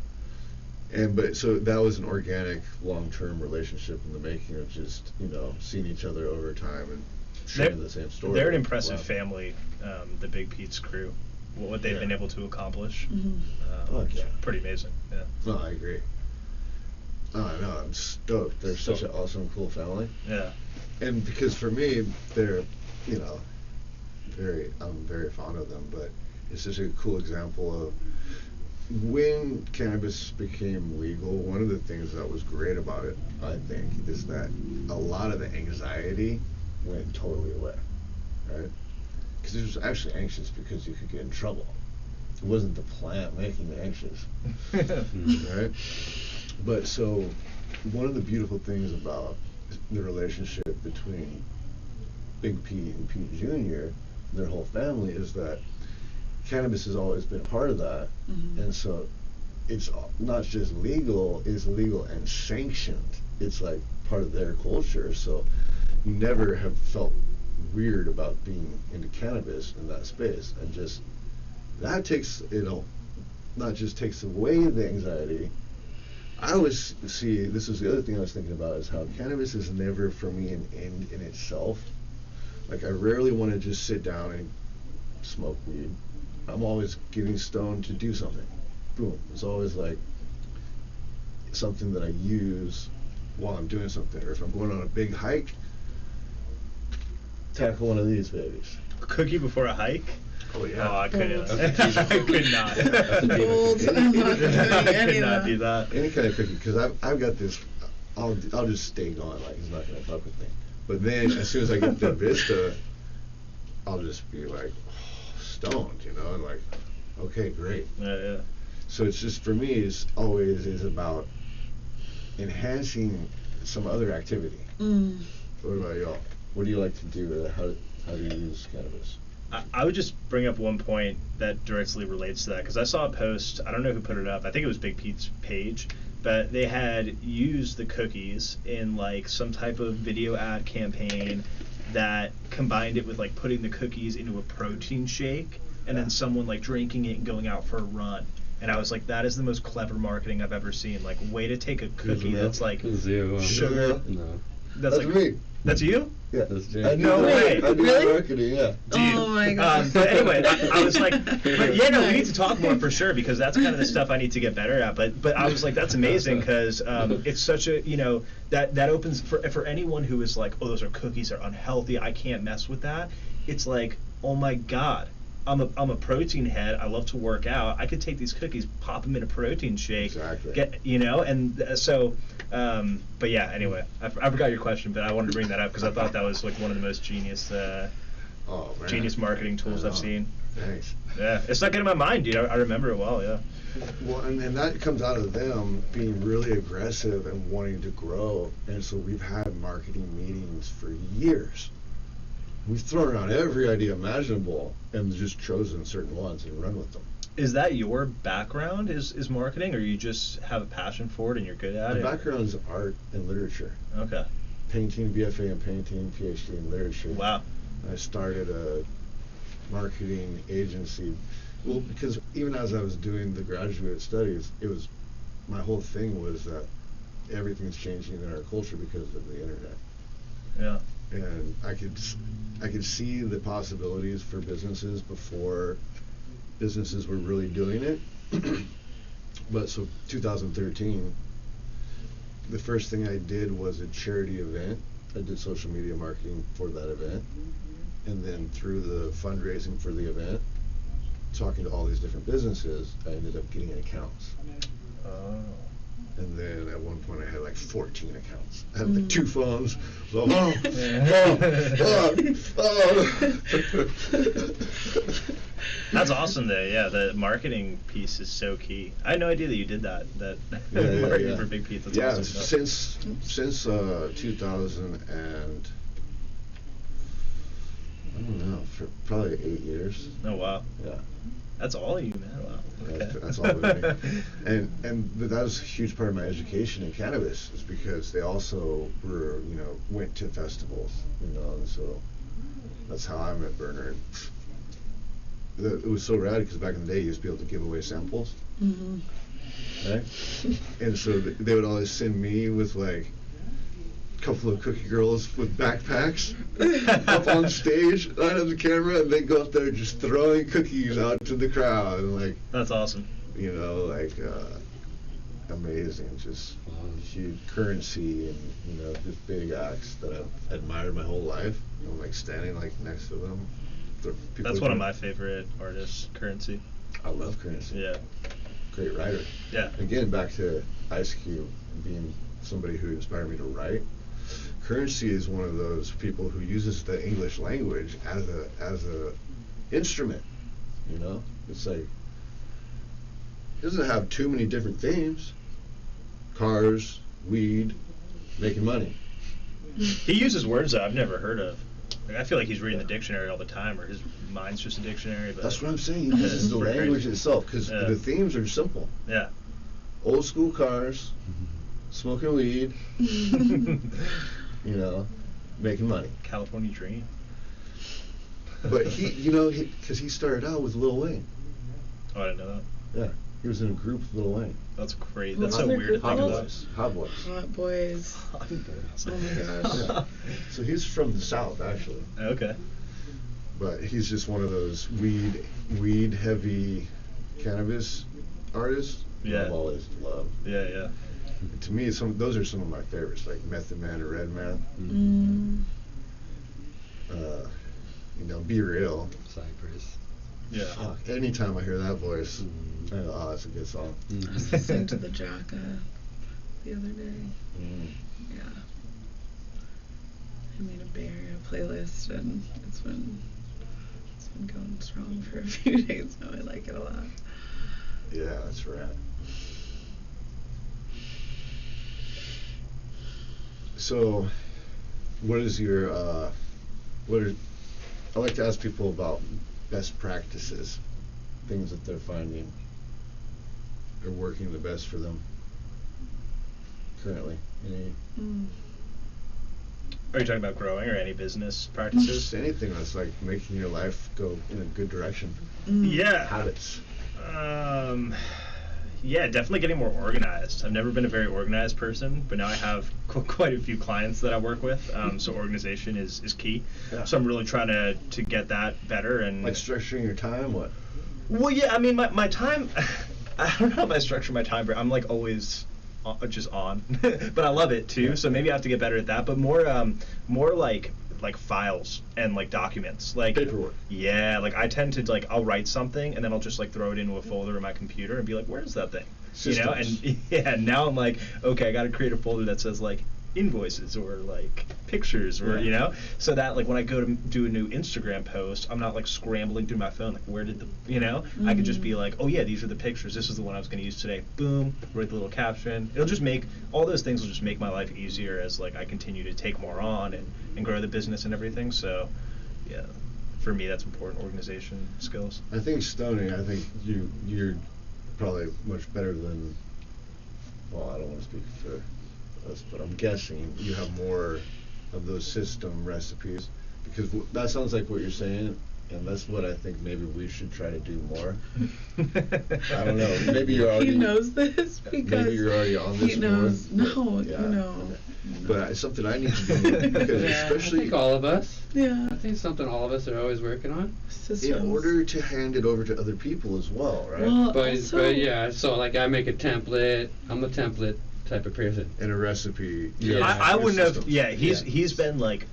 But so that was an organic, long-term relationship in the making of just, you know, seeing each other over time and sharing the same story. They're an impressive Wow. family, the Big Pete's crew. What they've Yeah. been able to accomplish. Mhm. Fuck yeah. Pretty amazing. Yeah. No, I agree. Oh, no, I'm stoked. They're such an awesome, cool family. Yeah. And because for me, they're, you know, I'm very fond of them, but it's such a cool example of when cannabis became legal. One of the things that was great about it, I think, is that a lot of the anxiety went totally away, right? Because it was actually anxious because you could get in trouble. It wasn't the plant making you anxious, right? But so one of the beautiful things about the relationship between Big Pete and Pete Jr., their whole family, is that cannabis has always been a part of that. Mhm. And so it's not just legal, it's legal and sanctioned. It's like part of their culture. So you never have felt weird about being into cannabis in that space. And just that takes, you know, not just takes away the anxiety. I always see, this is the other thing I was thinking about, is how cannabis is never for me an end in itself. Like, I rarely want to just sit down and smoke weed. I'm always getting stoned to do something. Boom. It's always like something that I use while I'm doing something. Or if I'm going on a big hike, tackle one of these babies. A cookie before a hike? Oh yeah. Oh, I couldn't. Bold. I could not. Bold. I'm not doing I any could of not that. do that. Any kind of cookie, because I've got this. I'll just stay going, like he's not gonna fuck with me. But then as soon as I get to Vista, I'll just be like stoned, you know, and like, okay, great. Yeah. So it's just, for me, it's always is about enhancing some other activity. What about y'all? What do you like to do? How do you use cannabis? I would just bring up one point that directly relates to that, because I saw a post, I don't know who put it up, I think it was Big Pete's page, but they had used the cookies in like some type of video ad campaign that combined it with like putting the cookies into a protein shake and then someone like drinking it and going out for a run. And I was like, that is the most clever marketing I've ever seen. Like, way to take a cookie that's like sugar. No. That's like me. That's you? Yeah. That's James. No way. I do Really? marketing, yeah. Dude. Oh my god. But anyway, I was like, but yeah, no, we need to talk more for sure, because that's kind of the stuff I need to get better at. But I was like, that's amazing, because it's such a, you know, that opens for anyone who is like, oh, those are cookies, are unhealthy, I can't mess with that. It's like, oh my god. I'm a protein head. I love to work out. I could take these cookies, pop them in a protein shake, Exactly. But yeah. Anyway, I forgot your question, but I wanted to bring that up because I thought that was like one of the most genius marketing tools I've seen. Thanks. Yeah, it's stuck in my mind, dude. I remember it well. Yeah. Well, and that comes out of them being really aggressive and wanting to grow. And so we've had marketing meetings for years. We've thrown around every idea imaginable and just chosen certain ones and run with them. Is that your background? Is marketing, or you just have a passion for it and you're good at it? My background is art and literature. Okay. Painting, BFA in painting, PhD in literature. Wow. I started a marketing agency. Well, because even as I was doing the graduate studies, my whole thing was that everything's changing in our culture because of the internet. Yeah. And I could see the possibilities for businesses before businesses were really doing it. But so 2013, the first thing I did was a charity event. I did social media marketing for that event, and then through the fundraising for the event, talking to all these different businesses, I ended up getting accounts. Oh. And then at one point I had like 14 accounts. I had like 2 phones. So, That's awesome though. Yeah, the marketing piece is so key. I had no idea that you did that. Yeah, Marketing for Big Pete. That's awesome. Since 2000 and I don't know, for probably 8 years. Oh wow. Yeah. That's all you, man. Wow. Okay. That's all of me. And that was a huge part of my education in cannabis, is because they also went to festivals, and so that's how I met Bernard. It was so rad because back in the day you used to be able to give away samples, right? And so they would always send me with like a couple of cookie girls with backpacks up on stage, line up the camera, and they go up there just throwing cookies out to the crowd, and like, that's awesome. Amazing, just huge currency, and just big acts that I've admired my whole life. I'm like standing like next to them. That's one of my favorite artists, Currency. I love Currency. Yeah. Great writer. Yeah. Again, back to Ice Cube being somebody who inspired me to write. Currency is one of those people who uses the English language as a instrument. It's like, it doesn't have too many different themes. Cars, weed, making money. He uses words that I've never heard of. Like, I feel like he's reading the dictionary all the time, or his mind's just a dictionary. But that's what I'm saying. He uses the language itself, because the themes are simple. Yeah. Old school cars, smoking weed, making money. California Dream. But because he started out with Lil Wayne. Oh, I didn't know that. Yeah, he was in a group with Lil Wayne. That's great. What's That's so their weird to group think called? about. Hot Boys. Hot boys. Hot Boys. Oh my gosh. Yeah. So he's from the South, actually. Okay. But he's just one of those weed heavy cannabis artists. Yeah. I've always loved. Yeah. To me, those are some of my favorites, like Method Man or Red Man. Be Real. Cypress. Yeah. Fuck, anytime I hear that voice, I know, oh, that's a good song. I was listening to the Jacka the other day. Yeah. I made a Bay Area playlist, and it's been going strong for a few days now. I like it a lot. Yeah, that's rad. So, what is your I like to ask people about best practices, things that they're finding are working the best for them currently. Are you talking about growing or any business practices? Just anything that's like making your life go in a good direction. Yeah. Habits. Yeah, definitely getting more organized. I've never been a very organized person, but now I have quite a few clients that I work with. So organization is key. Yeah. So I'm really trying to get that better. And Like structuring your time, what? Well, yeah, I mean, my time, I don't know if I structure my time, but I'm like always just on, but I love it too. So maybe I have to get better at that. But more like files and like documents, like Paperwork. Yeah, like I tend to like I'll write something and then I'll just like throw it into a folder in my computer and be like, where's that thing? Systems. And yeah, now I'm like, okay, I got to create a folder that says like invoices or like pictures or so that like when I go to do a new Instagram post, I'm not like scrambling through my phone like where did the I could just be like, oh yeah, these are the pictures, this is the one I was going to use today, boom, write the little caption. It'll just make all those things will just make my life easier as like I continue to take more on and grow the business and everything. So yeah, for me that's important, organization skills. I think Stoney, you're probably much better than, well, I don't want to speak for us, but I'm guessing you have more of those system recipes, because that sounds like what you're saying, and that's what I think maybe we should try to do more. I don't know, maybe you're already... He knows this because... Maybe you're already on this he knows, more. But it's something I need to do, because especially... I think all of us. Yeah. I think it's something all of us are always working on. Systems. In order to hand it over to other people as well, right? Well, But yeah, so like I make a template. I'm a template type of person. And a recipe. Yeah. I wouldn't have. systems. Yeah, he's been like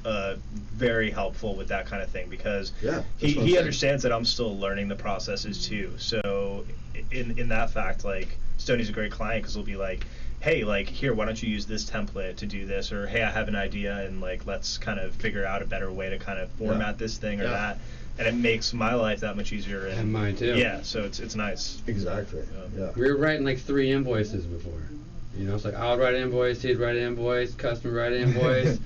very helpful with that kind of thing, because Yeah, that's what I'm he saying. understands that I'm still learning the processes too. So in that fact, like Stoney's a great client because he'll be like, hey, like here, why don't you use this template to do this, or hey, I have an idea and like let's kind of figure out a better way to kind of format this thing or that. And it makes my life that much easier. And mine too. Yeah, so it's nice. Exactly. Yeah. We were writing like 3 invoices before. It's like I would write an invoice, he'd write an invoice, customer write an invoice.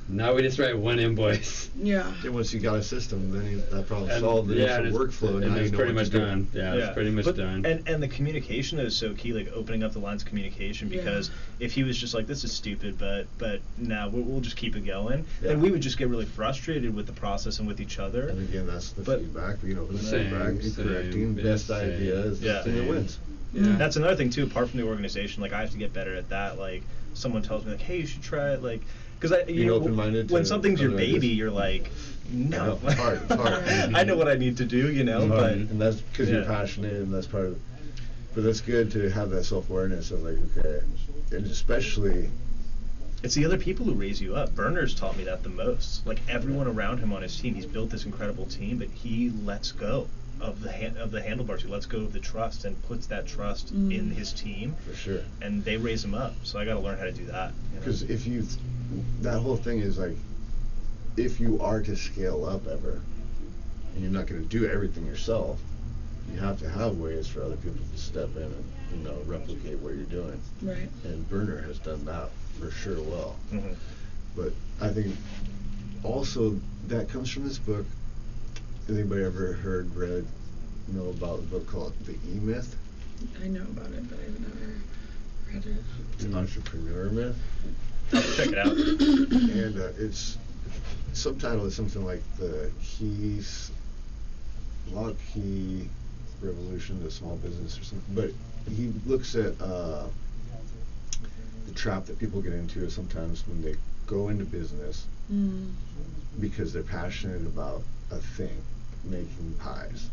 Now we just write one invoice. Yeah. And once you got a system, then that problem solved the initial workflow. And now it's you know pretty what much to do. done. Yeah, it's pretty much done. And the communication is so key, like opening up the lines of communication, because if he was just like, this is stupid, but no, we'll just keep it going, and we would just get really frustrated with the process and with each other. And again, that's the feedback. Open Same, feedback, correcting, best idea is the thing that wins. Yeah. That's another thing too, apart from the organization, like I have to get better at that. Like someone tells me like, hey, you should try it, like, because Being open-minded when to something's your other baby, ideas. you're like, no, It's hard. I know what I need to do, but and that's because you're passionate, and that's part of. But that's good to have that self-awareness of like, okay, and especially. It's the other people who raise you up. Berner's taught me that the most. Like everyone around him on his team, he's built this incredible team, but he lets go of the handlebars. He lets go of the trust and puts that trust in his team. For sure. And they raise him up. So I got to learn how to do that. Because if you, that whole thing is like, if you are to scale up ever, and you're not going to do everything yourself, you have to have ways for other people to step in and replicate what you're doing. Right. And Berner has done that for sure well. Mm-hmm. But I think also that comes from this book. Anybody ever read about the book called The E-Myth? I know about it, but I've never read it. It's an entrepreneur myth. I'll check it out. And its subtitle is something like the key revolution to small business or something. But he looks at the trap that people get into sometimes when they go into business because they're passionate about a thing, making pies.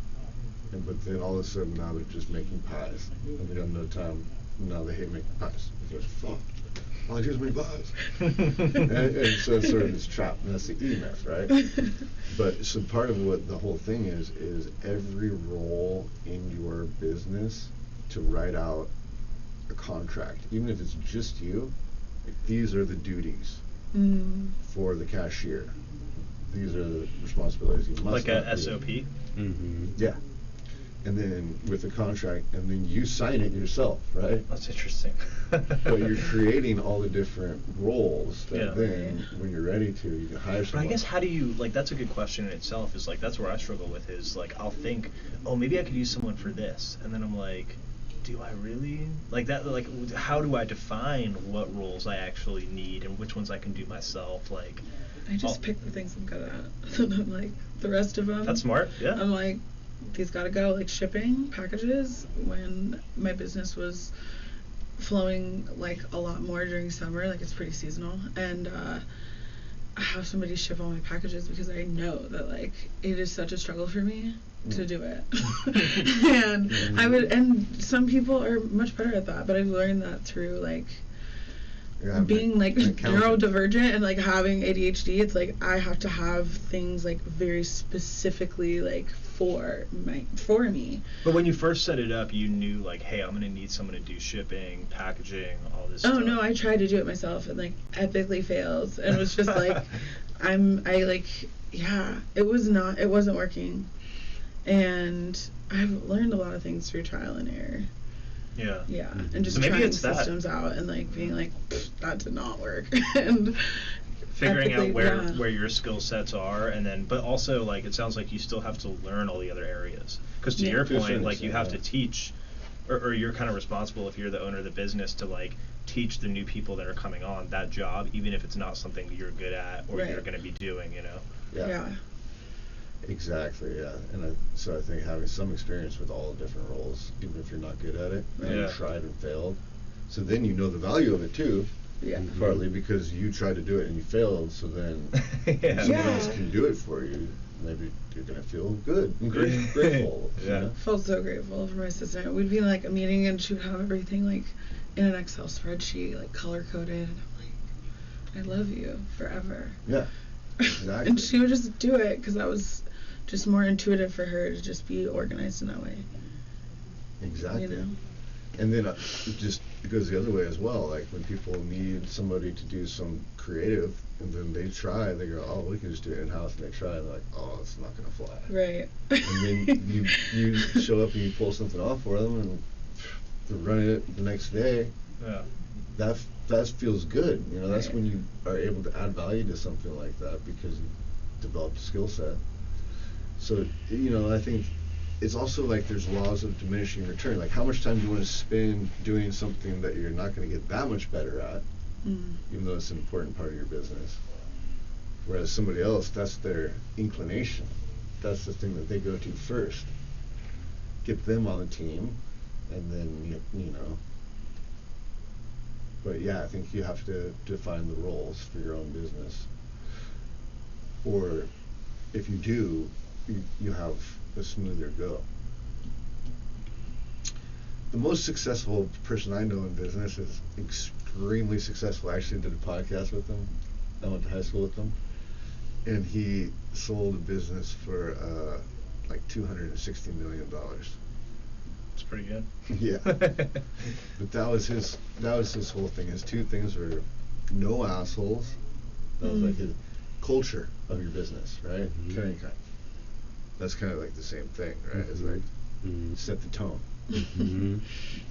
But then all of a sudden now they're just making pies, and they have no time now they hate making pies. He goes, fuck, all I do is make pies. and so it's sort of this trap, and that's the E myth, right? But so part of what the whole thing is every role in your business to write out a contract, even if it's just you, like, these are the duties for the cashier. These are the responsibilities you must like a SOP. Yeah. And then with the contract, and then you sign it yourself, right? That's interesting. But you're creating all the different roles that Yeah. then, when you're ready to, you can hire But someone. I guess how do you, like, that's a good question in itself, is like, that's where I struggle with, is like, I'll think, oh, maybe I could use someone for this, and then I'm like, do I really? Like that, like, how do I define what roles I actually need and which ones I can do myself? Like, I just pick the things I'm good at. And I'm like, the rest of them. That's smart, yeah. I'm like, these gotta go. Like shipping packages, when my business was flowing like a lot more during summer, like it's pretty seasonal, and I have somebody ship all my packages because I know that like it is such a struggle for me to do it. And I would, and some people are much better at that, but I've learned that through like being like neurodivergent and like having ADHD. It's like I have to have things like very specifically like for me. But when you first set it up, you knew like, hey, I'm gonna need someone to do shipping, packaging, all this Oh stuff. no, I tried to do it myself and like epically fails, and it was just like it wasn't working, and I've learned a lot of things through trial and error. Yeah, and just So maybe trying it's that. systems out and like being like, that did not work. And figuring out ethically, where your skill sets are, and then, but also like, it sounds like you still have to learn all the other areas, because to your point, like, you have to teach, or you're kind of responsible, if you're the owner of the business, to like teach the new people that are coming on that job, even if it's not something you're good at or you're going to be doing, you know. Yeah. Exactly, yeah. And so I think having some experience with all the different roles, even if you're not good at it, and you tried and failed, so then you know the value of it too. Yeah. Partly because you tried to do it and you failed, so then someone else can do it for you. Maybe you're gonna feel good and grateful. Yeah. You know? Felt so grateful for my assistant. We'd be in like a meeting and she would have everything like in an Excel spreadsheet, like color coded, and I'm like, I love you forever. Yeah. Exactly. And she would just do it because that was just more intuitive for her to just be organized in that way. Exactly. You know? And then it goes the other way as well. Like when people need somebody to do some creative, and then they try, they go, oh, we can just do it in house, and they try, and they're like, oh, it's not gonna fly. Right. And then you show up and you pull something off for them, and they're running it the next day. Yeah. That feels good. You know, that's when you are able to add value to something like that because you developed a skill set. So, you know, I think it's also like there's laws of diminishing return. Like, how much time do you want to spend doing something that you're not going to get that much better at, even though it's an important part of your business? Whereas somebody else, that's their inclination. That's the thing that they go to first. Get them on the team, and then, you know. But yeah, I think you have to define the roles for your own business. Or if you do, you have a smoother go. The most successful person I know in business is extremely successful. I actually did a podcast with him. I went to high school with him. And he sold a business for like $260 million. It's pretty good. Yeah. But that was his whole thing. His two things were no assholes. That was like his culture of your business, right? Kind. That's kind of like the same thing, right? It's like set the tone.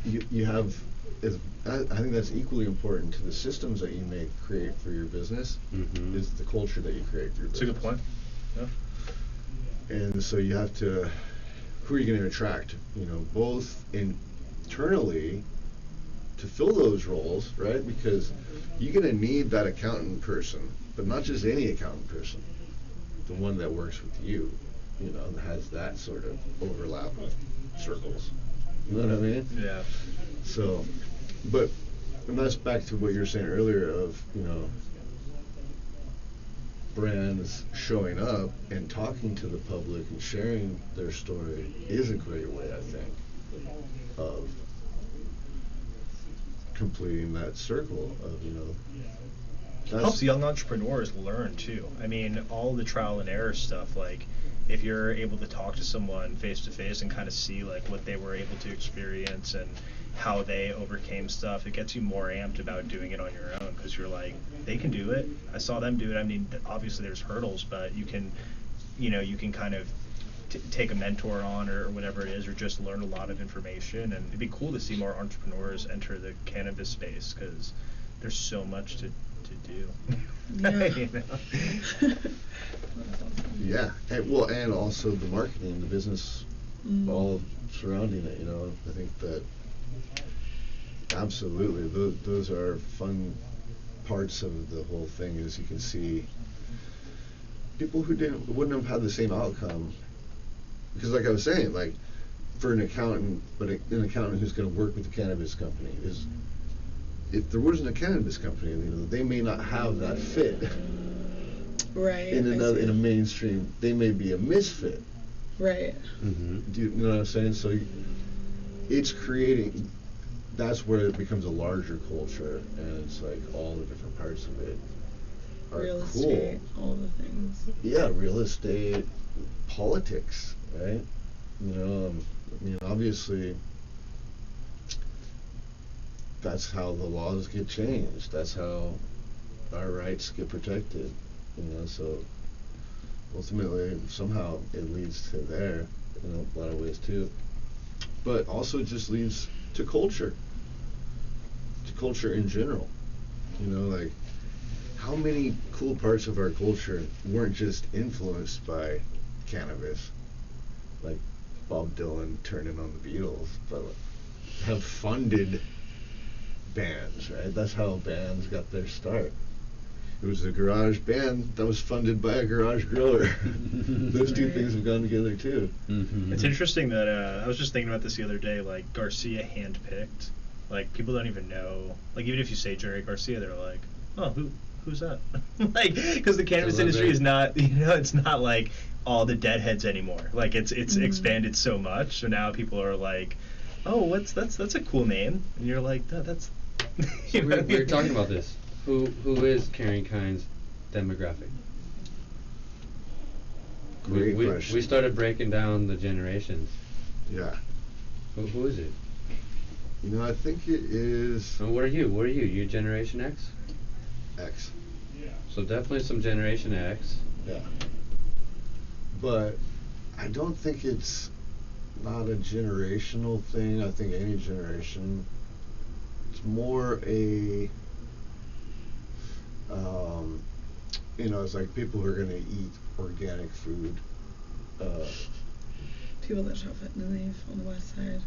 You have, I think that's equally important to the systems that you may create for your business. Is the culture that you create for your business. That's a good point. Yeah. And so you have to, who are you going to attract? You know, both internally to fill those roles, right? Because you're going to need that accountant person, but not just any accountant person. The one that works with you, you know, and has that sort of overlap with circles. You know what I mean? Yeah. So, and that's back to what you were saying earlier of, you know, brands showing up and talking to the public and sharing their story is a great way, I think, of completing that circle of, that's, Helps young entrepreneurs learn too. I mean, all the trial and error stuff, like if you're able to talk to someone face to face and kind of see like what they were able to experience and how they overcame stuff, it gets you more amped about doing it on your own, because you're like, they can do it. I saw them do it. I mean, obviously there's hurdles, but you can kind of take a mentor on or whatever it is, or just learn a lot of information. And it'd be cool to see more entrepreneurs enter the cannabis space, because there's so much to do. Yeah. You know? That's awesome. yeah, and also the marketing, the business, all surrounding it. I think that absolutely those are fun parts of the whole thing. Is you can see people who wouldn't have had the same outcome, because like I was saying, like for an accountant, but an accountant who's going to work with a cannabis company is, if there wasn't a cannabis company, they may not have that fit. Right. In a mainstream, they may be a misfit. Right. Do you know what I'm saying? So it's creating. That's where it becomes a larger culture, and it's like all the different parts of it are Real cool. estate, all the things. Yeah, real estate, politics, right? Obviously, that's how the laws get changed. That's how our rights get protected. So ultimately, somehow it leads to there in a lot of ways too. But also it just leads to culture in general. Like how many cool parts of our culture weren't just influenced by cannabis, like Bob Dylan turning on the Beatles, but have funded bands, right? That's how bands got their start. It was a garage band that was funded by a garage grower. Those two things have gone together too. It's interesting that I was just thinking about this the other day. Like Garcia handpicked. Like people don't even know. Like even if you say Jerry Garcia, they're like, oh, who's that? Like, because the cannabis industry is not, it's not like all the deadheads anymore. Like it's expanded so much. So now people are like, oh, that's a cool name, and you're like, that's. So we were talking about this. Who is Carrying Kind's demographic? Great we question. started breaking down the generations. Yeah. Who is it? I think it is So what are you? You Generation X? X. So definitely some Generation X. Yeah. But I don't think it's not a generational thing. I think any generation, it's more a it's like people who are going to eat organic food. People that shop at New Leaf on the west side.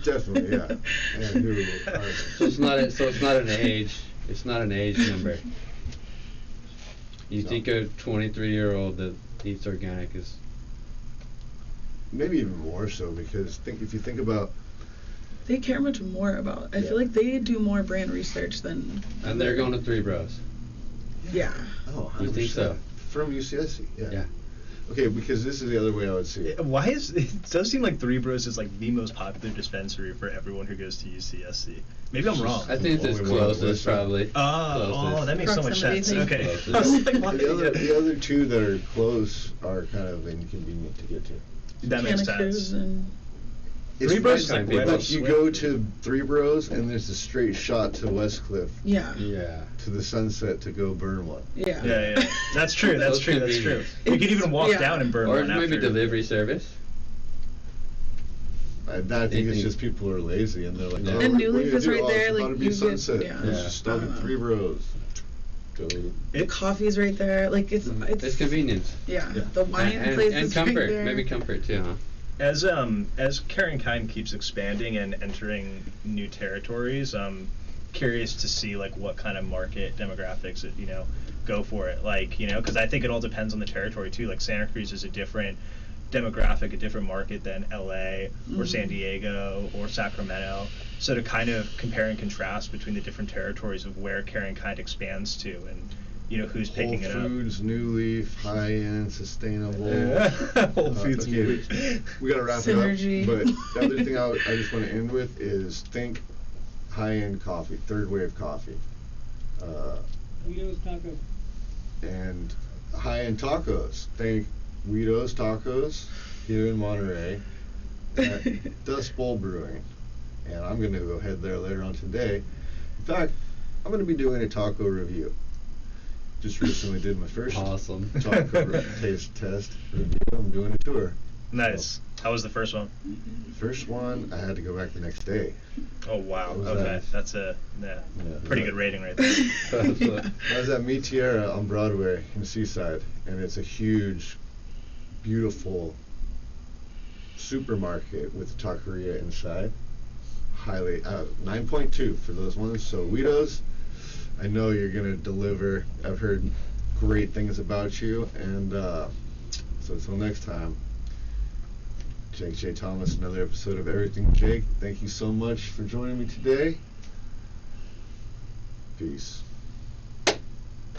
Definitely, yeah. And who are, So it's not an age. It's not an age number. You think a 23-year-old that eats organic is maybe even more so, because if you think about, They care much more about. I feel like they do more brand research than. and they're going to Three Bros. Yeah. oh, 100%. You think so? From UCSC, Yeah. Okay, because this is the other way I would see it. Why it does seem like Three Bros is like the most popular dispensary for everyone who goes to UCSC. Maybe I'm wrong. I think it's Only one closest, place. probably. Oh, that makes so much Proximity sense. thing. Okay. Closest. I was like, why? The other two that are close are kind of inconvenient to get to. That makes Canna Cruz sense. and It's Three Bros funny, is like right but off you Swift. go to Three Bros and there's a straight shot to Westcliff yeah. Yeah. to the Sunset to go burn one. Yeah. Yeah. That's true. That's Those true. That's true. convenience. You could even walk Yeah. down and burn Or one maybe after. delivery service. I think it's Anything. just people are lazy and they're like, Yeah. oh, And what New are you Leaf gonna is do? right Oh, there, it's like, about to be you get- Sunset. yeah. Let's just stop at Three Bros. Go. The coffee's right there. Like it's It's convenience. Yeah. Yeah. The wine and, place and is comfort. right there. Maybe comfort too, huh? As Carrying Kind keeps expanding and entering new territories, I'm curious to see like what kind of market demographics it, go for it. Like, because I think it all depends on the territory too. Like Santa Cruz is a different demographic, a different market than LA or San Diego or Sacramento. So to kind of compare and contrast between the different territories of where Carrying Kind expands to, and who's picking it Whole up. Foods, New Leaf, high-end, sustainable. Whole Foods, okay, New Leaf. we gotta wrap Synergy. it up. But the other thing I just want to end with is think high-end coffee, third wave coffee. Guido's Taco. And high-end tacos. Thank Guido's Tacos here in Monterey at Dust Bowl Brewing. And I'm going to go head there later on today. In fact, I'm going to be doing a taco review. Just recently did my first Awesome. taco taste test review. I'm doing a tour. Nice. How was the first one? First one, I had to go back the next day. Oh wow. What was Okay, that? that's a pretty good rating right there. I was at Mi Tierra on Broadway in Seaside, and it's a huge, beautiful supermarket with a taqueria inside. Highly 9.2 for those ones. So Guido's, I know you're gonna deliver. I've heard great things about you, and so until next time, Jake J. Thomas, another episode of Everything Jake. Thank you so much for joining me today. Peace.